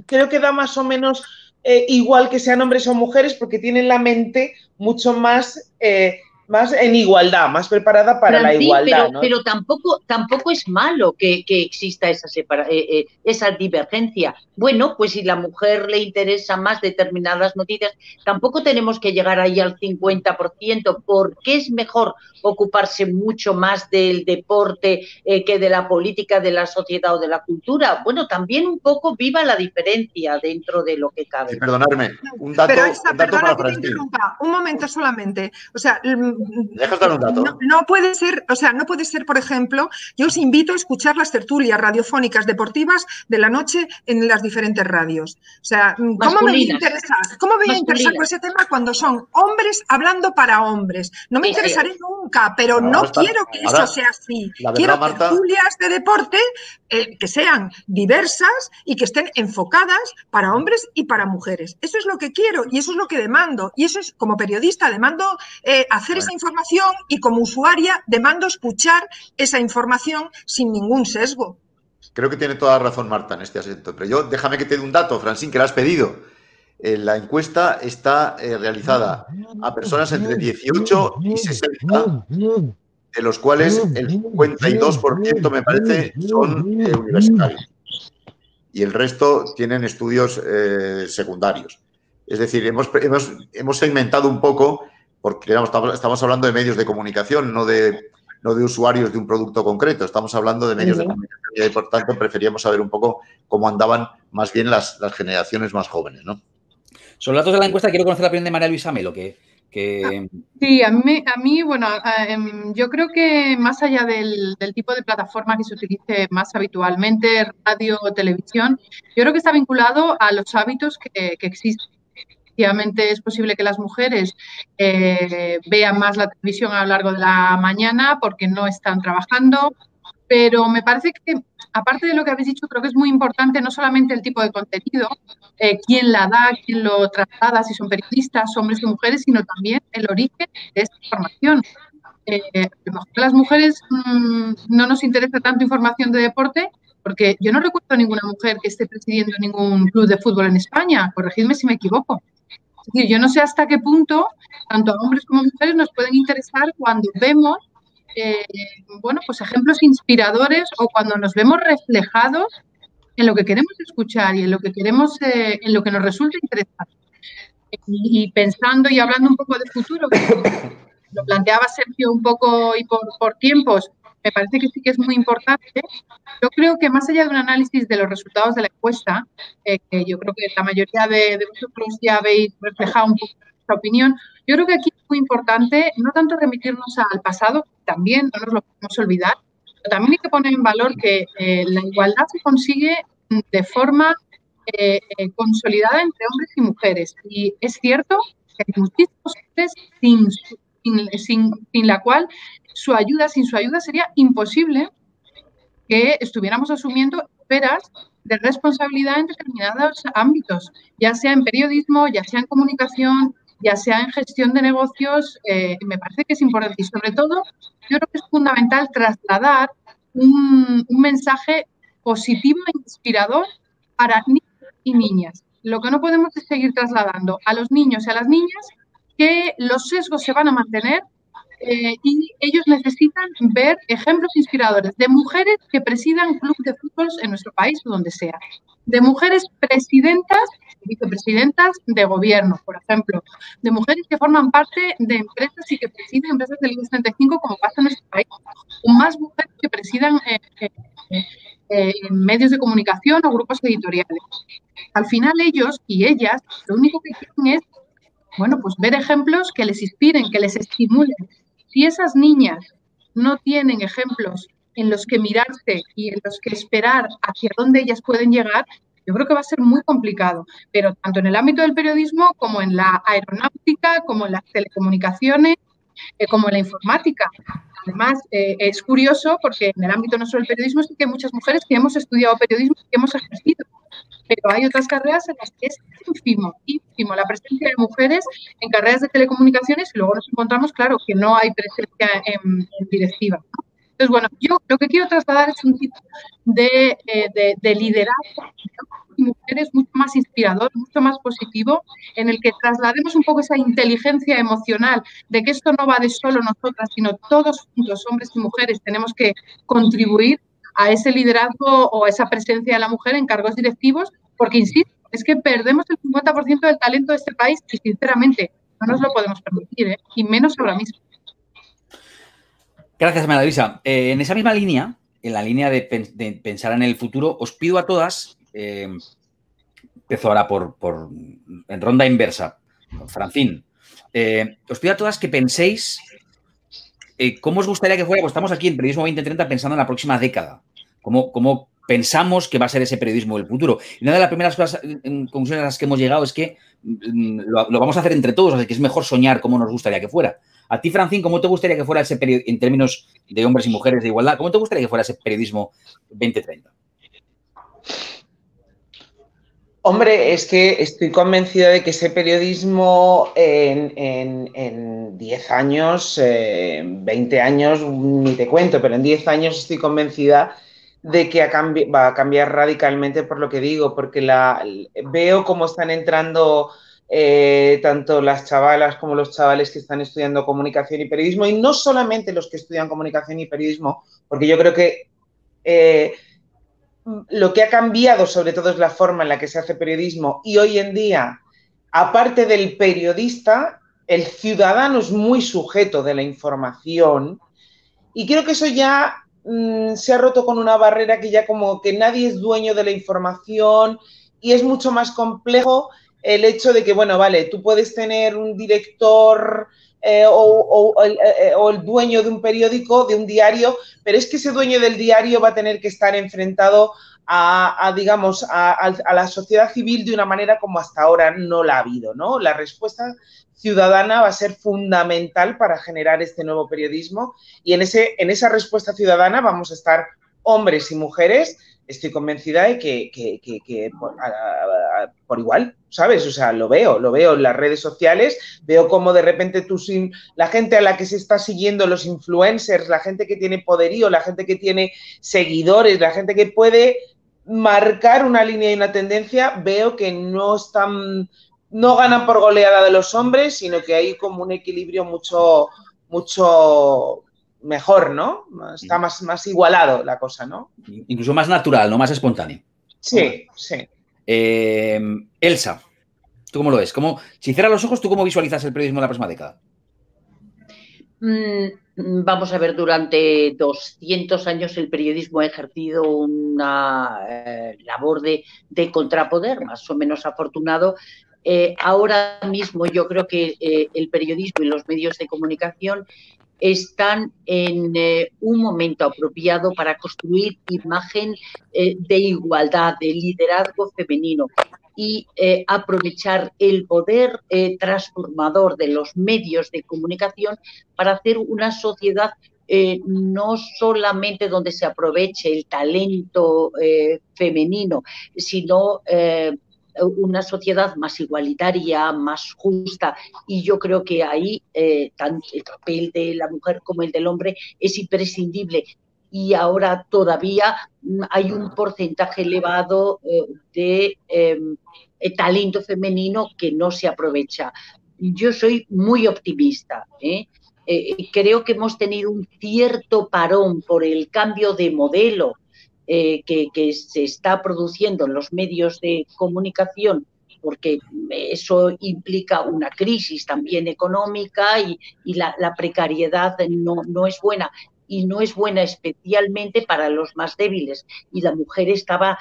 Creo que da más o menos igual que sean hombres o mujeres, porque tienen la mente mucho más en igualdad, más preparada para la igualdad. Pero tampoco es malo que exista esa divergencia. Bueno, pues si la mujer le interesa más determinadas noticias, tampoco tenemos que llegar ahí al 50%, porque es mejor ocuparse mucho más del deporte que de la política, de la sociedad o de la cultura. Bueno, también un poco viva la diferencia dentro de lo que cabe. Sí, perdonadme, un dato, pero esa, un dato perdona para que te Francisco. interrumpa, un momento solamente. O sea, ¿Dejas dar un dato? no puede ser, o sea, no puede ser, por ejemplo, yo os invito a escuchar las tertulias radiofónicas deportivas de la noche en las diferentes radios. O sea, ¿cómo me voy a interesar? ¿Cómo me voy a interesar por ese tema cuando son hombres hablando para hombres? No me interesaré nunca, pero no quiero que eso sea así. Quiero tertulias de deporte que sean diversas y que estén enfocadas para hombres y para mujeres. Eso es lo que quiero y eso es lo que demando. Y eso es, como periodista, demando hacer esa información y como usuaria demando escuchar esa información sin ningún sesgo. Creo que tiene toda la razón Marta en este asunto, pero yo déjame que te dé un dato, Francine, que le has pedido. La encuesta está realizada a personas entre 18 y 60, de los cuales el 52% me parece son universitarios y el resto tienen estudios secundarios. Es decir, hemos segmentado un poco, porque estamos hablando de medios de comunicación, no de usuarios de un producto concreto, estamos hablando de medios de comunicación y por tanto preferíamos saber un poco cómo andaban más bien las generaciones más jóvenes, ¿no? Sobre los datos de la encuesta, quiero conocer la opinión de María Luisa Melo, Sí, a mí, bueno, yo creo que más allá del tipo de plataforma que se utilice más habitualmente, radio o televisión, yo creo que está vinculado a los hábitos que existen. Efectivamente, es posible que las mujeres vean más la televisión a lo largo de la mañana porque no están trabajando, pero me parece que, aparte de lo que habéis dicho, creo que es muy importante no solamente el tipo de contenido, quién la da, quién lo traslada, si son periodistas, hombres o mujeres, sino también el origen de esta información. A lo mejor a las mujeres no nos interesa tanto información de deporte, porque yo no recuerdo a ninguna mujer que esté presidiendo ningún club de fútbol en España, corregidme si me equivoco. Es decir, yo no sé hasta qué punto, tanto a hombres como a mujeres, nos pueden interesar cuando vemos bueno, pues ejemplos inspiradores o cuando nos vemos reflejados en lo que queremos escuchar y en lo que queremos, en lo que nos resulta interesante. Y pensando y hablando un poco de futuro, lo planteaba Sergio un poco y por tiempos, me parece que sí que es muy importante. Yo creo que más allá de un análisis de los resultados de la encuesta, que yo creo que la mayoría de vosotros ya habéis reflejado un poco esta opinión, yo creo que aquí es muy importante no tanto remitirnos al pasado, también no nos lo podemos olvidar, pero también hay que poner en valor que la igualdad se consigue de forma consolidada entre hombres y mujeres. Y es cierto que hay muchísimos hombres sin la cual sin su ayuda sería imposible que estuviéramos asumiendo esferas de responsabilidad en determinados ámbitos, ya sea en periodismo, ya sea en comunicación, ya sea en gestión de negocios. Me parece que es importante y sobre todo yo creo que es fundamental trasladar un mensaje positivo e inspirador para niños y niñas. Lo que no podemos es seguir trasladando a los niños y a las niñas que los sesgos se van a mantener y ellos necesitan ver ejemplos inspiradores de mujeres que presidan clubes de fútbol en nuestro país o donde sea, de mujeres presidentas, vicepresidentas de gobierno, por ejemplo, de mujeres que forman parte de empresas y que presiden empresas del IBEX 35 como pasa en nuestro país, o más mujeres que presidan medios de comunicación o grupos editoriales. Al final ellos y ellas lo único que quieren es, bueno, pues ver ejemplos que les inspiren, que les estimulen. Si esas niñas no tienen ejemplos en los que mirarse y en los que esperar hacia dónde ellas pueden llegar, yo creo que va a ser muy complicado, pero tanto en el ámbito del periodismo como en la aeronáutica, como en las telecomunicaciones, como en la informática. Además, es curioso porque en el ámbito no solo del periodismo sí que hay muchas mujeres que hemos estudiado periodismo y que hemos ejercido, pero hay otras carreras en las que es ínfimo la presencia de mujeres en carreras de telecomunicaciones y luego nos encontramos, claro, que no hay presencia en directiva. Entonces, bueno, yo lo que quiero trasladar es un tipo de liderazgo y mujeres mucho más inspirador, mucho más positivo, en el que traslademos un poco esa inteligencia emocional de que esto no va de solo nosotras, sino todos juntos, hombres y mujeres, tenemos que contribuir a ese liderazgo o a esa presencia de la mujer en cargos directivos, porque, insisto, es que perdemos el 50% del talento de este país y, sinceramente, no nos lo podemos permitir, y menos ahora mismo. Gracias, María Luisa. En esa misma línea, en la línea de pensar en el futuro, os pido a todas, empiezo ahora en ronda inversa, con Francín, os pido a todas que penséis cómo os gustaría que fuera, pues estamos aquí en Periodismo 2030 pensando en la próxima década, cómo pensamos que va a ser ese periodismo del futuro. Y una de las primeras conclusiones a las que hemos llegado es que lo vamos a hacer entre todos, así que es mejor soñar cómo nos gustaría que fuera. A ti, Francín, ¿cómo te gustaría que fuera ese periodismo, en términos de hombres y mujeres de igualdad, cómo te gustaría que fuera ese periodismo 2030? Hombre, es que estoy convencida de que ese periodismo en 10 años, 20 años, ni te cuento, pero en 10 años estoy convencida de que va a cambiar radicalmente por lo que digo, porque veo cómo están entrando tanto las chavalas como los chavales que están estudiando comunicación y periodismo, y no solamente los que estudian comunicación y periodismo, porque yo creo que lo que ha cambiado sobre todo es la forma en la que se hace periodismo, y hoy en día, aparte del periodista, el ciudadano es muy sujeto de la información, y creo que eso ya se ha roto con una barrera que ya como que nadie es dueño de la información, y es mucho más complejo el hecho de que, bueno, vale, tú puedes tener un director o el dueño de un periódico, de un diario, pero es que ese dueño del diario va a tener que estar enfrentado digamos, a la sociedad civil de una manera como hasta ahora no la ha habido, ¿no? La respuesta ciudadana va a ser fundamental para generar este nuevo periodismo, y en esa respuesta ciudadana vamos a estar hombres y mujeres. Estoy convencida de que por igual, ¿sabes? O sea, lo veo en las redes sociales, veo cómo de repente la gente a la que se está siguiendo, los influencers, la gente que tiene poderío, la gente que tiene seguidores, la gente que puede marcar una línea y una tendencia, veo que no ganan por goleada de los hombres, sino que hay como un equilibrio mucho mejor, ¿no? Está más igualado la cosa, ¿no? Incluso más natural, ¿no? Más espontáneo. Sí, sí. Elsa, ¿tú cómo lo ves? Si cierras los ojos, ¿tú cómo visualizas el periodismo en la próxima década? Vamos a ver, durante 200 años el periodismo ha ejercido una labor de contrapoder, más o menos afortunado. Ahora mismo yo creo que el periodismo y los medios de comunicación están en un momento apropiado para construir imagen de igualdad, de liderazgo femenino, y aprovechar el poder transformador de los medios de comunicación para hacer una sociedad no solamente donde se aproveche el talento femenino, sino una sociedad más igualitaria, más justa, y yo creo que ahí tanto el papel de la mujer como el del hombre es imprescindible, y ahora todavía hay un porcentaje elevado de talento femenino que no se aprovecha. Yo soy muy optimista, creo que hemos tenido un cierto parón por el cambio de modelo que se está produciendo en los medios de comunicación, porque eso implica una crisis también económica, y la precariedad no es buena, y no es buena especialmente para los más débiles, y la mujer estaba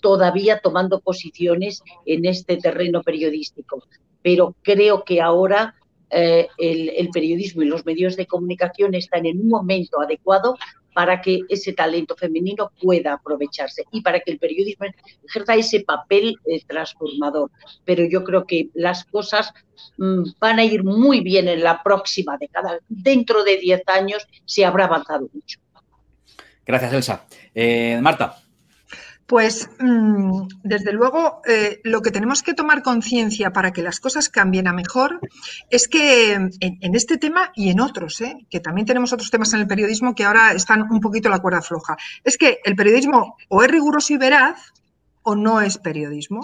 todavía tomando posiciones en este terreno periodístico. Pero creo que ahora el periodismo y los medios de comunicación están en un momento adecuado para que ese talento femenino pueda aprovecharse y para que el periodismo ejerza ese papel transformador. Pero yo creo que las cosas van a ir muy bien en la próxima década. Dentro de 10 años se habrá avanzado mucho. Gracias, Elsa. Marta. Pues, desde luego, lo que tenemos que tomar conciencia para que las cosas cambien a mejor es que en este tema y en otros, que también tenemos otros temas en el periodismo que ahora están un poquito la cuerda floja, es que el periodismo o es riguroso y veraz o no es periodismo.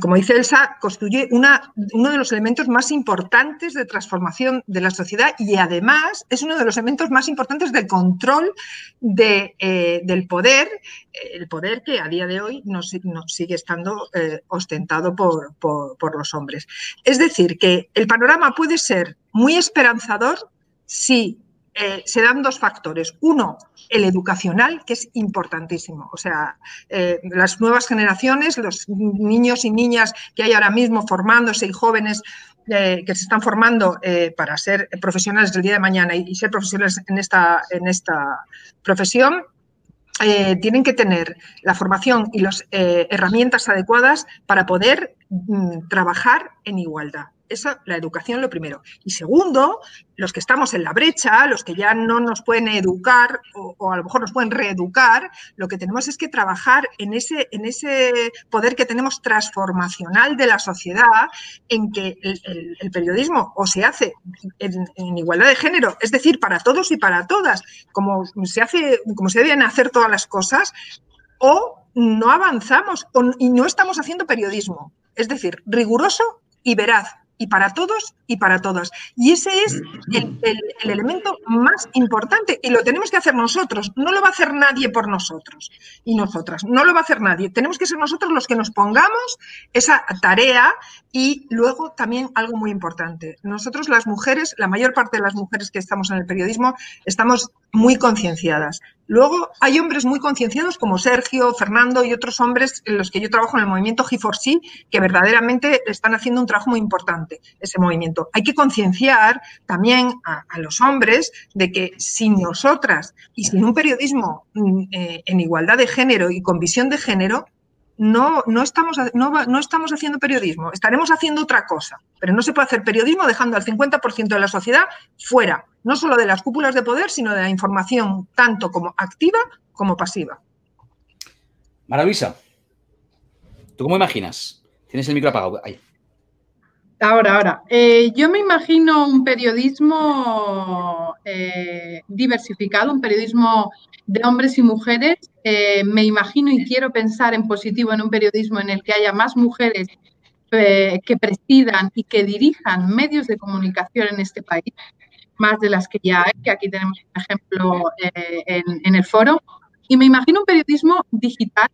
Como dice Elsa, constituye uno de los elementos más importantes de transformación de la sociedad y además es uno de los elementos más importantes de control del poder, el poder que a día de hoy no sigue estando ostentado por los hombres. Es decir, que el panorama puede ser muy esperanzador si se dan dos factores. Uno, el educacional, que es importantísimo. O sea, las nuevas generaciones, los niños y niñas que hay ahora mismo formándose y jóvenes que se están formando para ser profesionales del día de mañana y ser profesionales en esta profesión, tienen que tener la formación y las herramientas adecuadas para poder trabajar en igualdad. Eso, la educación, lo primero. Y segundo, los que estamos en la brecha, los que ya no nos pueden educar o a lo mejor nos pueden reeducar, lo que tenemos es que trabajar en ese poder que tenemos transformacional de la sociedad, en que el periodismo o se hace en igualdad de género, es decir, para todos y para todas, como se deben hacer todas las cosas, o no avanzamos y no estamos haciendo periodismo, es decir, riguroso y veraz, y para todos y para todas. Y ese es el elemento más importante y lo tenemos que hacer nosotros. No lo va a hacer nadie por nosotros y nosotras. No lo va a hacer nadie. Tenemos que ser nosotros los que nos pongamos esa tarea y luego también algo muy importante. Nosotros las mujeres, la mayor parte de las mujeres que estamos en el periodismo, estamos muy concienciadas. Luego hay hombres muy concienciados como Sergio, Fernando y otros hombres en los que yo trabajo en el movimiento He4C que verdaderamente están haciendo un trabajo muy importante, ese movimiento. Hay que concienciar también a los hombres de que sin nosotras y sin un periodismo en igualdad de género y con visión de género, no estamos haciendo periodismo, estaremos haciendo otra cosa, pero no se puede hacer periodismo dejando al 50% de la sociedad fuera, no solo de las cúpulas de poder, sino de la información tanto como activa como pasiva. María Luisa, ¿tú cómo imaginas? Tienes el micro apagado. Ahí. Ahora. Yo me imagino un periodismo diversificado, un periodismo de hombres y mujeres. Me imagino y quiero pensar en positivo en un periodismo en el que haya más mujeres que presidan y que dirijan medios de comunicación en este país, más de las que ya hay, que aquí tenemos un ejemplo en el foro. Y me imagino un periodismo digital,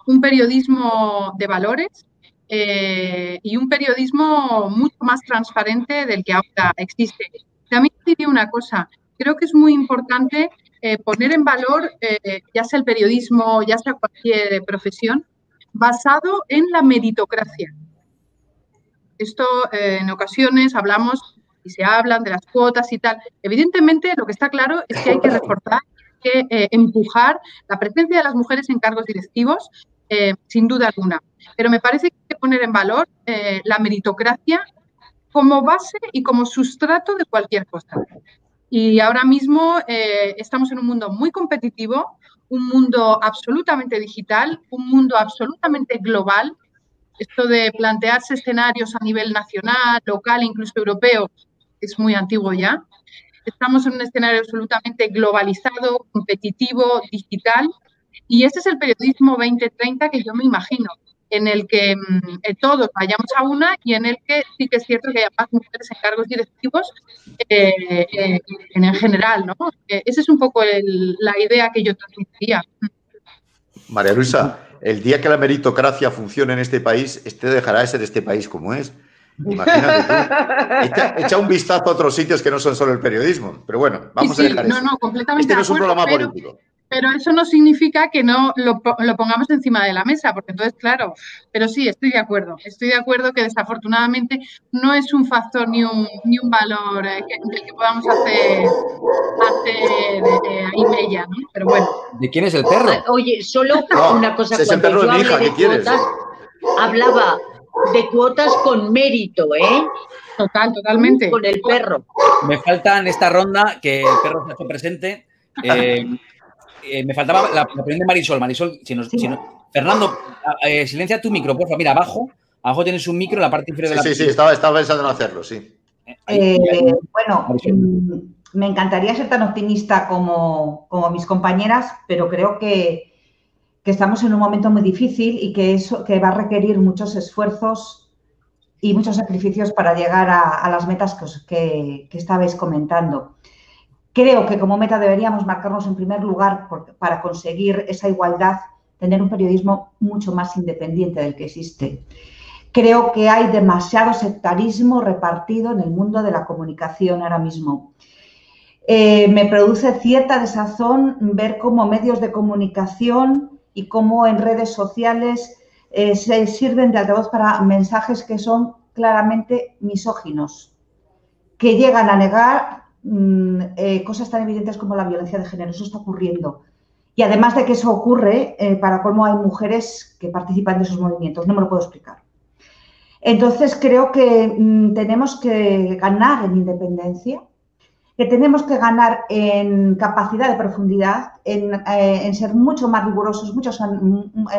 un periodismo de valores, y un periodismo mucho más transparente del que ahora existe. También diría una cosa, creo que es muy importante poner en valor, ya sea el periodismo, ya sea cualquier profesión, basado en la meritocracia. Esto en ocasiones hablamos y se hablan de las cuotas y tal. Evidentemente lo que está claro es que hay que reforzar, hay que empujar la presencia de las mujeres en cargos directivos, sin duda alguna. Pero me parece que hay que poner en valor la meritocracia como base y como sustrato de cualquier cosa. Y ahora mismo estamos en un mundo muy competitivo, un mundo absolutamente digital, un mundo absolutamente global. Esto de plantearse escenarios a nivel nacional, local, incluso europeo, es muy antiguo ya. Estamos en un escenario absolutamente globalizado, competitivo, digital. Y ese es el periodismo 2030 que yo me imagino, en el que todos vayamos a una y en el que sí que es cierto que haya más mujeres en cargos directivos en general, ¿no? Esa es un poco la idea que yo transmitiría. María Luisa, el día que la meritocracia funcione en este país, dejará de ser este país como es. Imagínate tú. Echa un vistazo a otros sitios que no son solo el periodismo. Pero bueno, vamos a dejar eso. No, completamente. Este no es un programa político. Pero eso no significa que no lo pongamos encima de la mesa, porque entonces, claro, pero sí, estoy de acuerdo. Estoy de acuerdo que desafortunadamente no es un factor ni un valor del que podamos hacer ahí mella, ¿no? Pero bueno. ¿De quién es el perro? Oye, solo una cosa. Es el perro de mi hija, ¿qué quieres? Hablaba de cuotas con mérito, ¿eh? Totalmente. Con el perro. Me falta en esta ronda que el perro se ha hecho presente. Me faltaba la opinión de Marisol. Marisol, Fernando, silencia tu micro, por favor. Mira, abajo tienes un micro en la parte inferior de la... Sí, estaba pensando en hacerlo, sí. Bueno, me encantaría ser tan optimista como mis compañeras, pero creo que que estamos en un momento muy difícil y que va a requerir muchos esfuerzos y muchos sacrificios para llegar a las metas que estabais comentando. Creo que como meta deberíamos marcarnos en primer lugar para conseguir esa igualdad, tener un periodismo mucho más independiente del que existe. Creo que hay demasiado sectarismo repartido en el mundo de la comunicación ahora mismo. Me produce cierta desazón ver cómo medios de comunicación y cómo en redes sociales se sirven de altavoz para mensajes que son claramente misóginos, que llegan a negar cosas tan evidentes como la violencia de género. Eso está ocurriendo. Y además de que eso ocurre, para colmo hay mujeres que participan de esos movimientos. No me lo puedo explicar. Entonces creo que tenemos que ganar en independencia, que tenemos que ganar en capacidad de profundidad, en ser mucho más rigurosos,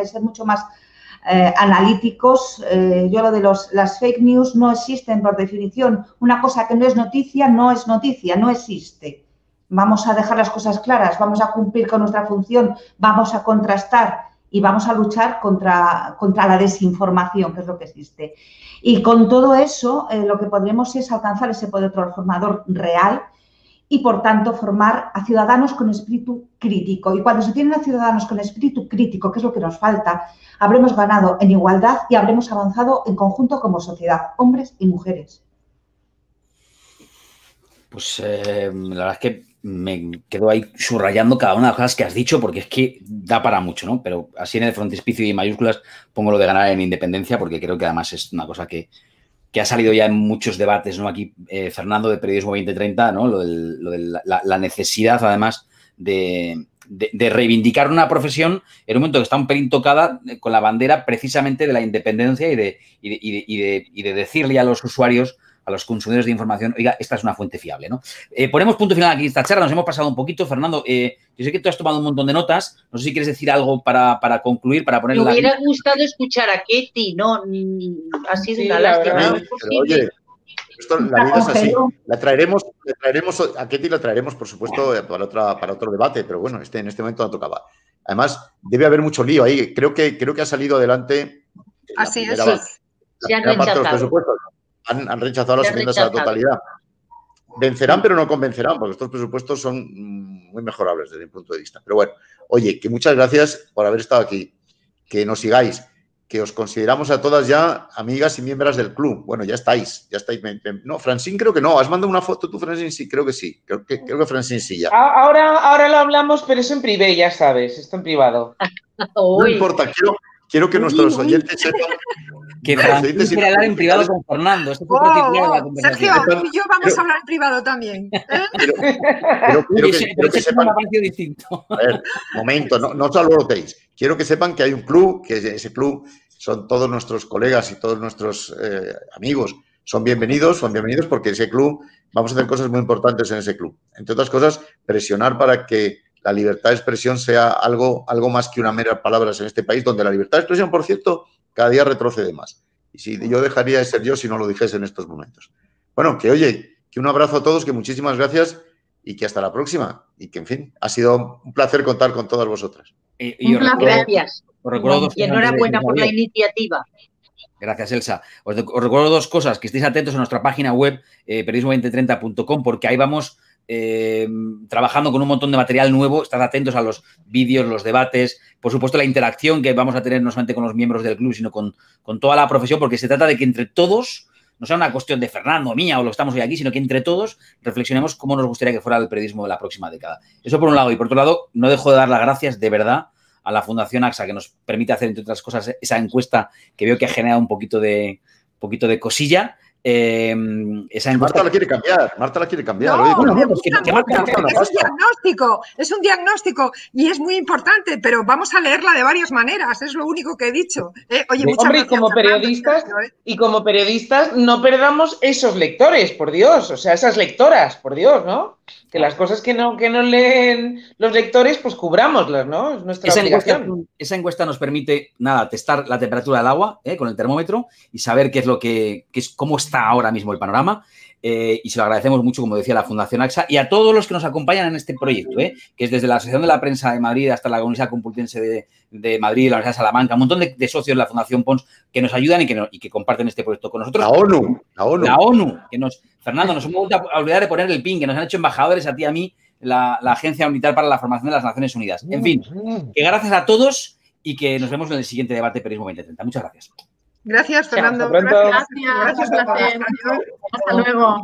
ser mucho más analíticos. Yo lo de las fake news no existen por definición. Una cosa que no es noticia, no existe. Vamos a dejar las cosas claras, vamos a cumplir con nuestra función, vamos a contrastar y vamos a luchar contra la desinformación, que es lo que existe. Y con todo eso, lo que podremos es alcanzar ese poder transformador real y, por tanto, formar a ciudadanos con espíritu crítico. Y cuando se tienen a ciudadanos con espíritu crítico, que es lo que nos falta, habremos ganado en igualdad y habremos avanzado en conjunto como sociedad, hombres y mujeres. Pues la verdad es que me quedo ahí subrayando cada una de las cosas que has dicho, porque es que da para mucho, ¿no? Pero así en el frontispicio y mayúsculas pongo lo de ganar en independencia, porque creo que además es una cosa que ha salido ya en muchos debates, ¿no? Aquí, Fernando, de Periodismo 2030, ¿no? Lo de la necesidad, además, de reivindicar una profesión en un momento que está un pelín tocada con la bandera precisamente de la independencia y de decirle a los usuarios, a los consumidores de información, oiga, esta es una fuente fiable, ¿no? Ponemos punto final aquí a esta charla, nos hemos pasado un poquito. Fernando, yo sé que tú has tomado un montón de notas, no sé si quieres decir algo para concluir, para poner. Me hubiera gustado escuchar a Ketty, ¿no, ha sido una lástima. No es posible. Esto, la vida es así. La traeremos, a Ketty la traeremos, por supuesto, para otro debate, pero bueno, en este momento no tocaba. Además, debe haber mucho lío ahí. Creo que ha salido adelante. Así es. Se han rechazado. Han rechazado las enmiendas a la totalidad. Vencerán, pero no convencerán, porque estos presupuestos son muy mejorables desde mi punto de vista. Pero bueno, oye, que muchas gracias por haber estado aquí, que nos sigáis, que os consideramos a todas ya amigas y miembros del club. Bueno, ya estáis. No, Francine creo que no. ¿Has mandado una foto tú, Francine? Sí, creo que sí. Creo que Francine sí ya. Ahora lo hablamos, pero eso en privé, ya sabes, esto en privado. No importa, quiero que nuestros oyentes sepan. Que Francine quiere hablar en privado con Fernando. Este fue de la conversación. Sergio, tú y yo vamos a hablar en privado también. Quiero que sepan. A ver, momento, no os alborotéis. Quiero que sepan que hay un club, que ese club son todos nuestros colegas y todos nuestros amigos. Son bienvenidos porque ese club, vamos a hacer cosas muy importantes en ese club. Entre otras cosas, presionar para que la libertad de expresión sea algo más que una mera palabras en este país, donde la libertad de expresión, por cierto, cada día retrocede más. Y si yo dejaría de ser yo si no lo dijese en estos momentos. Bueno, que oye, que un abrazo a todos, que muchísimas gracias y que hasta la próxima. Y que, en fin, ha sido un placer contar con todas vosotras. Gracias. Y enhorabuena por la iniciativa. Gracias, Elsa. Os recuerdo dos cosas, que estéis atentos a nuestra página web, periodismo2030.com, porque ahí vamos trabajando con un montón de material nuevo. Estad atentos a los vídeos, los debates, por supuesto la interacción que vamos a tener no solamente con los miembros del club, sino con toda la profesión, porque se trata de que entre todos, no sea una cuestión de Fernando, mía o lo que estamos hoy aquí, sino que entre todos reflexionemos cómo nos gustaría que fuera el periodismo de la próxima década. Eso por un lado. Y por otro lado, no dejo de dar las gracias de verdad a la Fundación AXA, que nos permite hacer, entre otras cosas, esa encuesta que veo que ha generado un poquito de cosilla. Esa encuesta... Marta la quiere cambiar. No, es un diagnóstico y es muy importante, pero vamos a leerla de varias maneras, es lo único que he dicho. Oye, muchas gracias, como periodistas no perdamos esos lectores, por Dios, o sea, esas lectoras, por Dios, ¿no? Que las cosas que no leen los lectores, pues cubrámoslas, ¿no? Es nuestra obligación. Esa encuesta nos permite, nada, testar la temperatura del agua con el termómetro y saber cómo está ahora mismo el panorama. Y se lo agradecemos mucho, como decía la Fundación AXA, y a todos los que nos acompañan en este proyecto, que es desde la Asociación de la Prensa de Madrid hasta la Universidad Complutense de Madrid, la Universidad de Salamanca, un montón de socios de la Fundación Pons que nos ayudan y que comparten este proyecto con nosotros. La ONU. Fernando, nos hemos vuelto a olvidar de poner el PIN, que nos han hecho embajadores a ti y a mí, la Agencia Militar para la Formación de las Naciones Unidas. En fin, que gracias a todos y que nos vemos en el siguiente debate Periodismo 2030. Muchas gracias. Gracias, Fernando. Gracias. Hasta luego.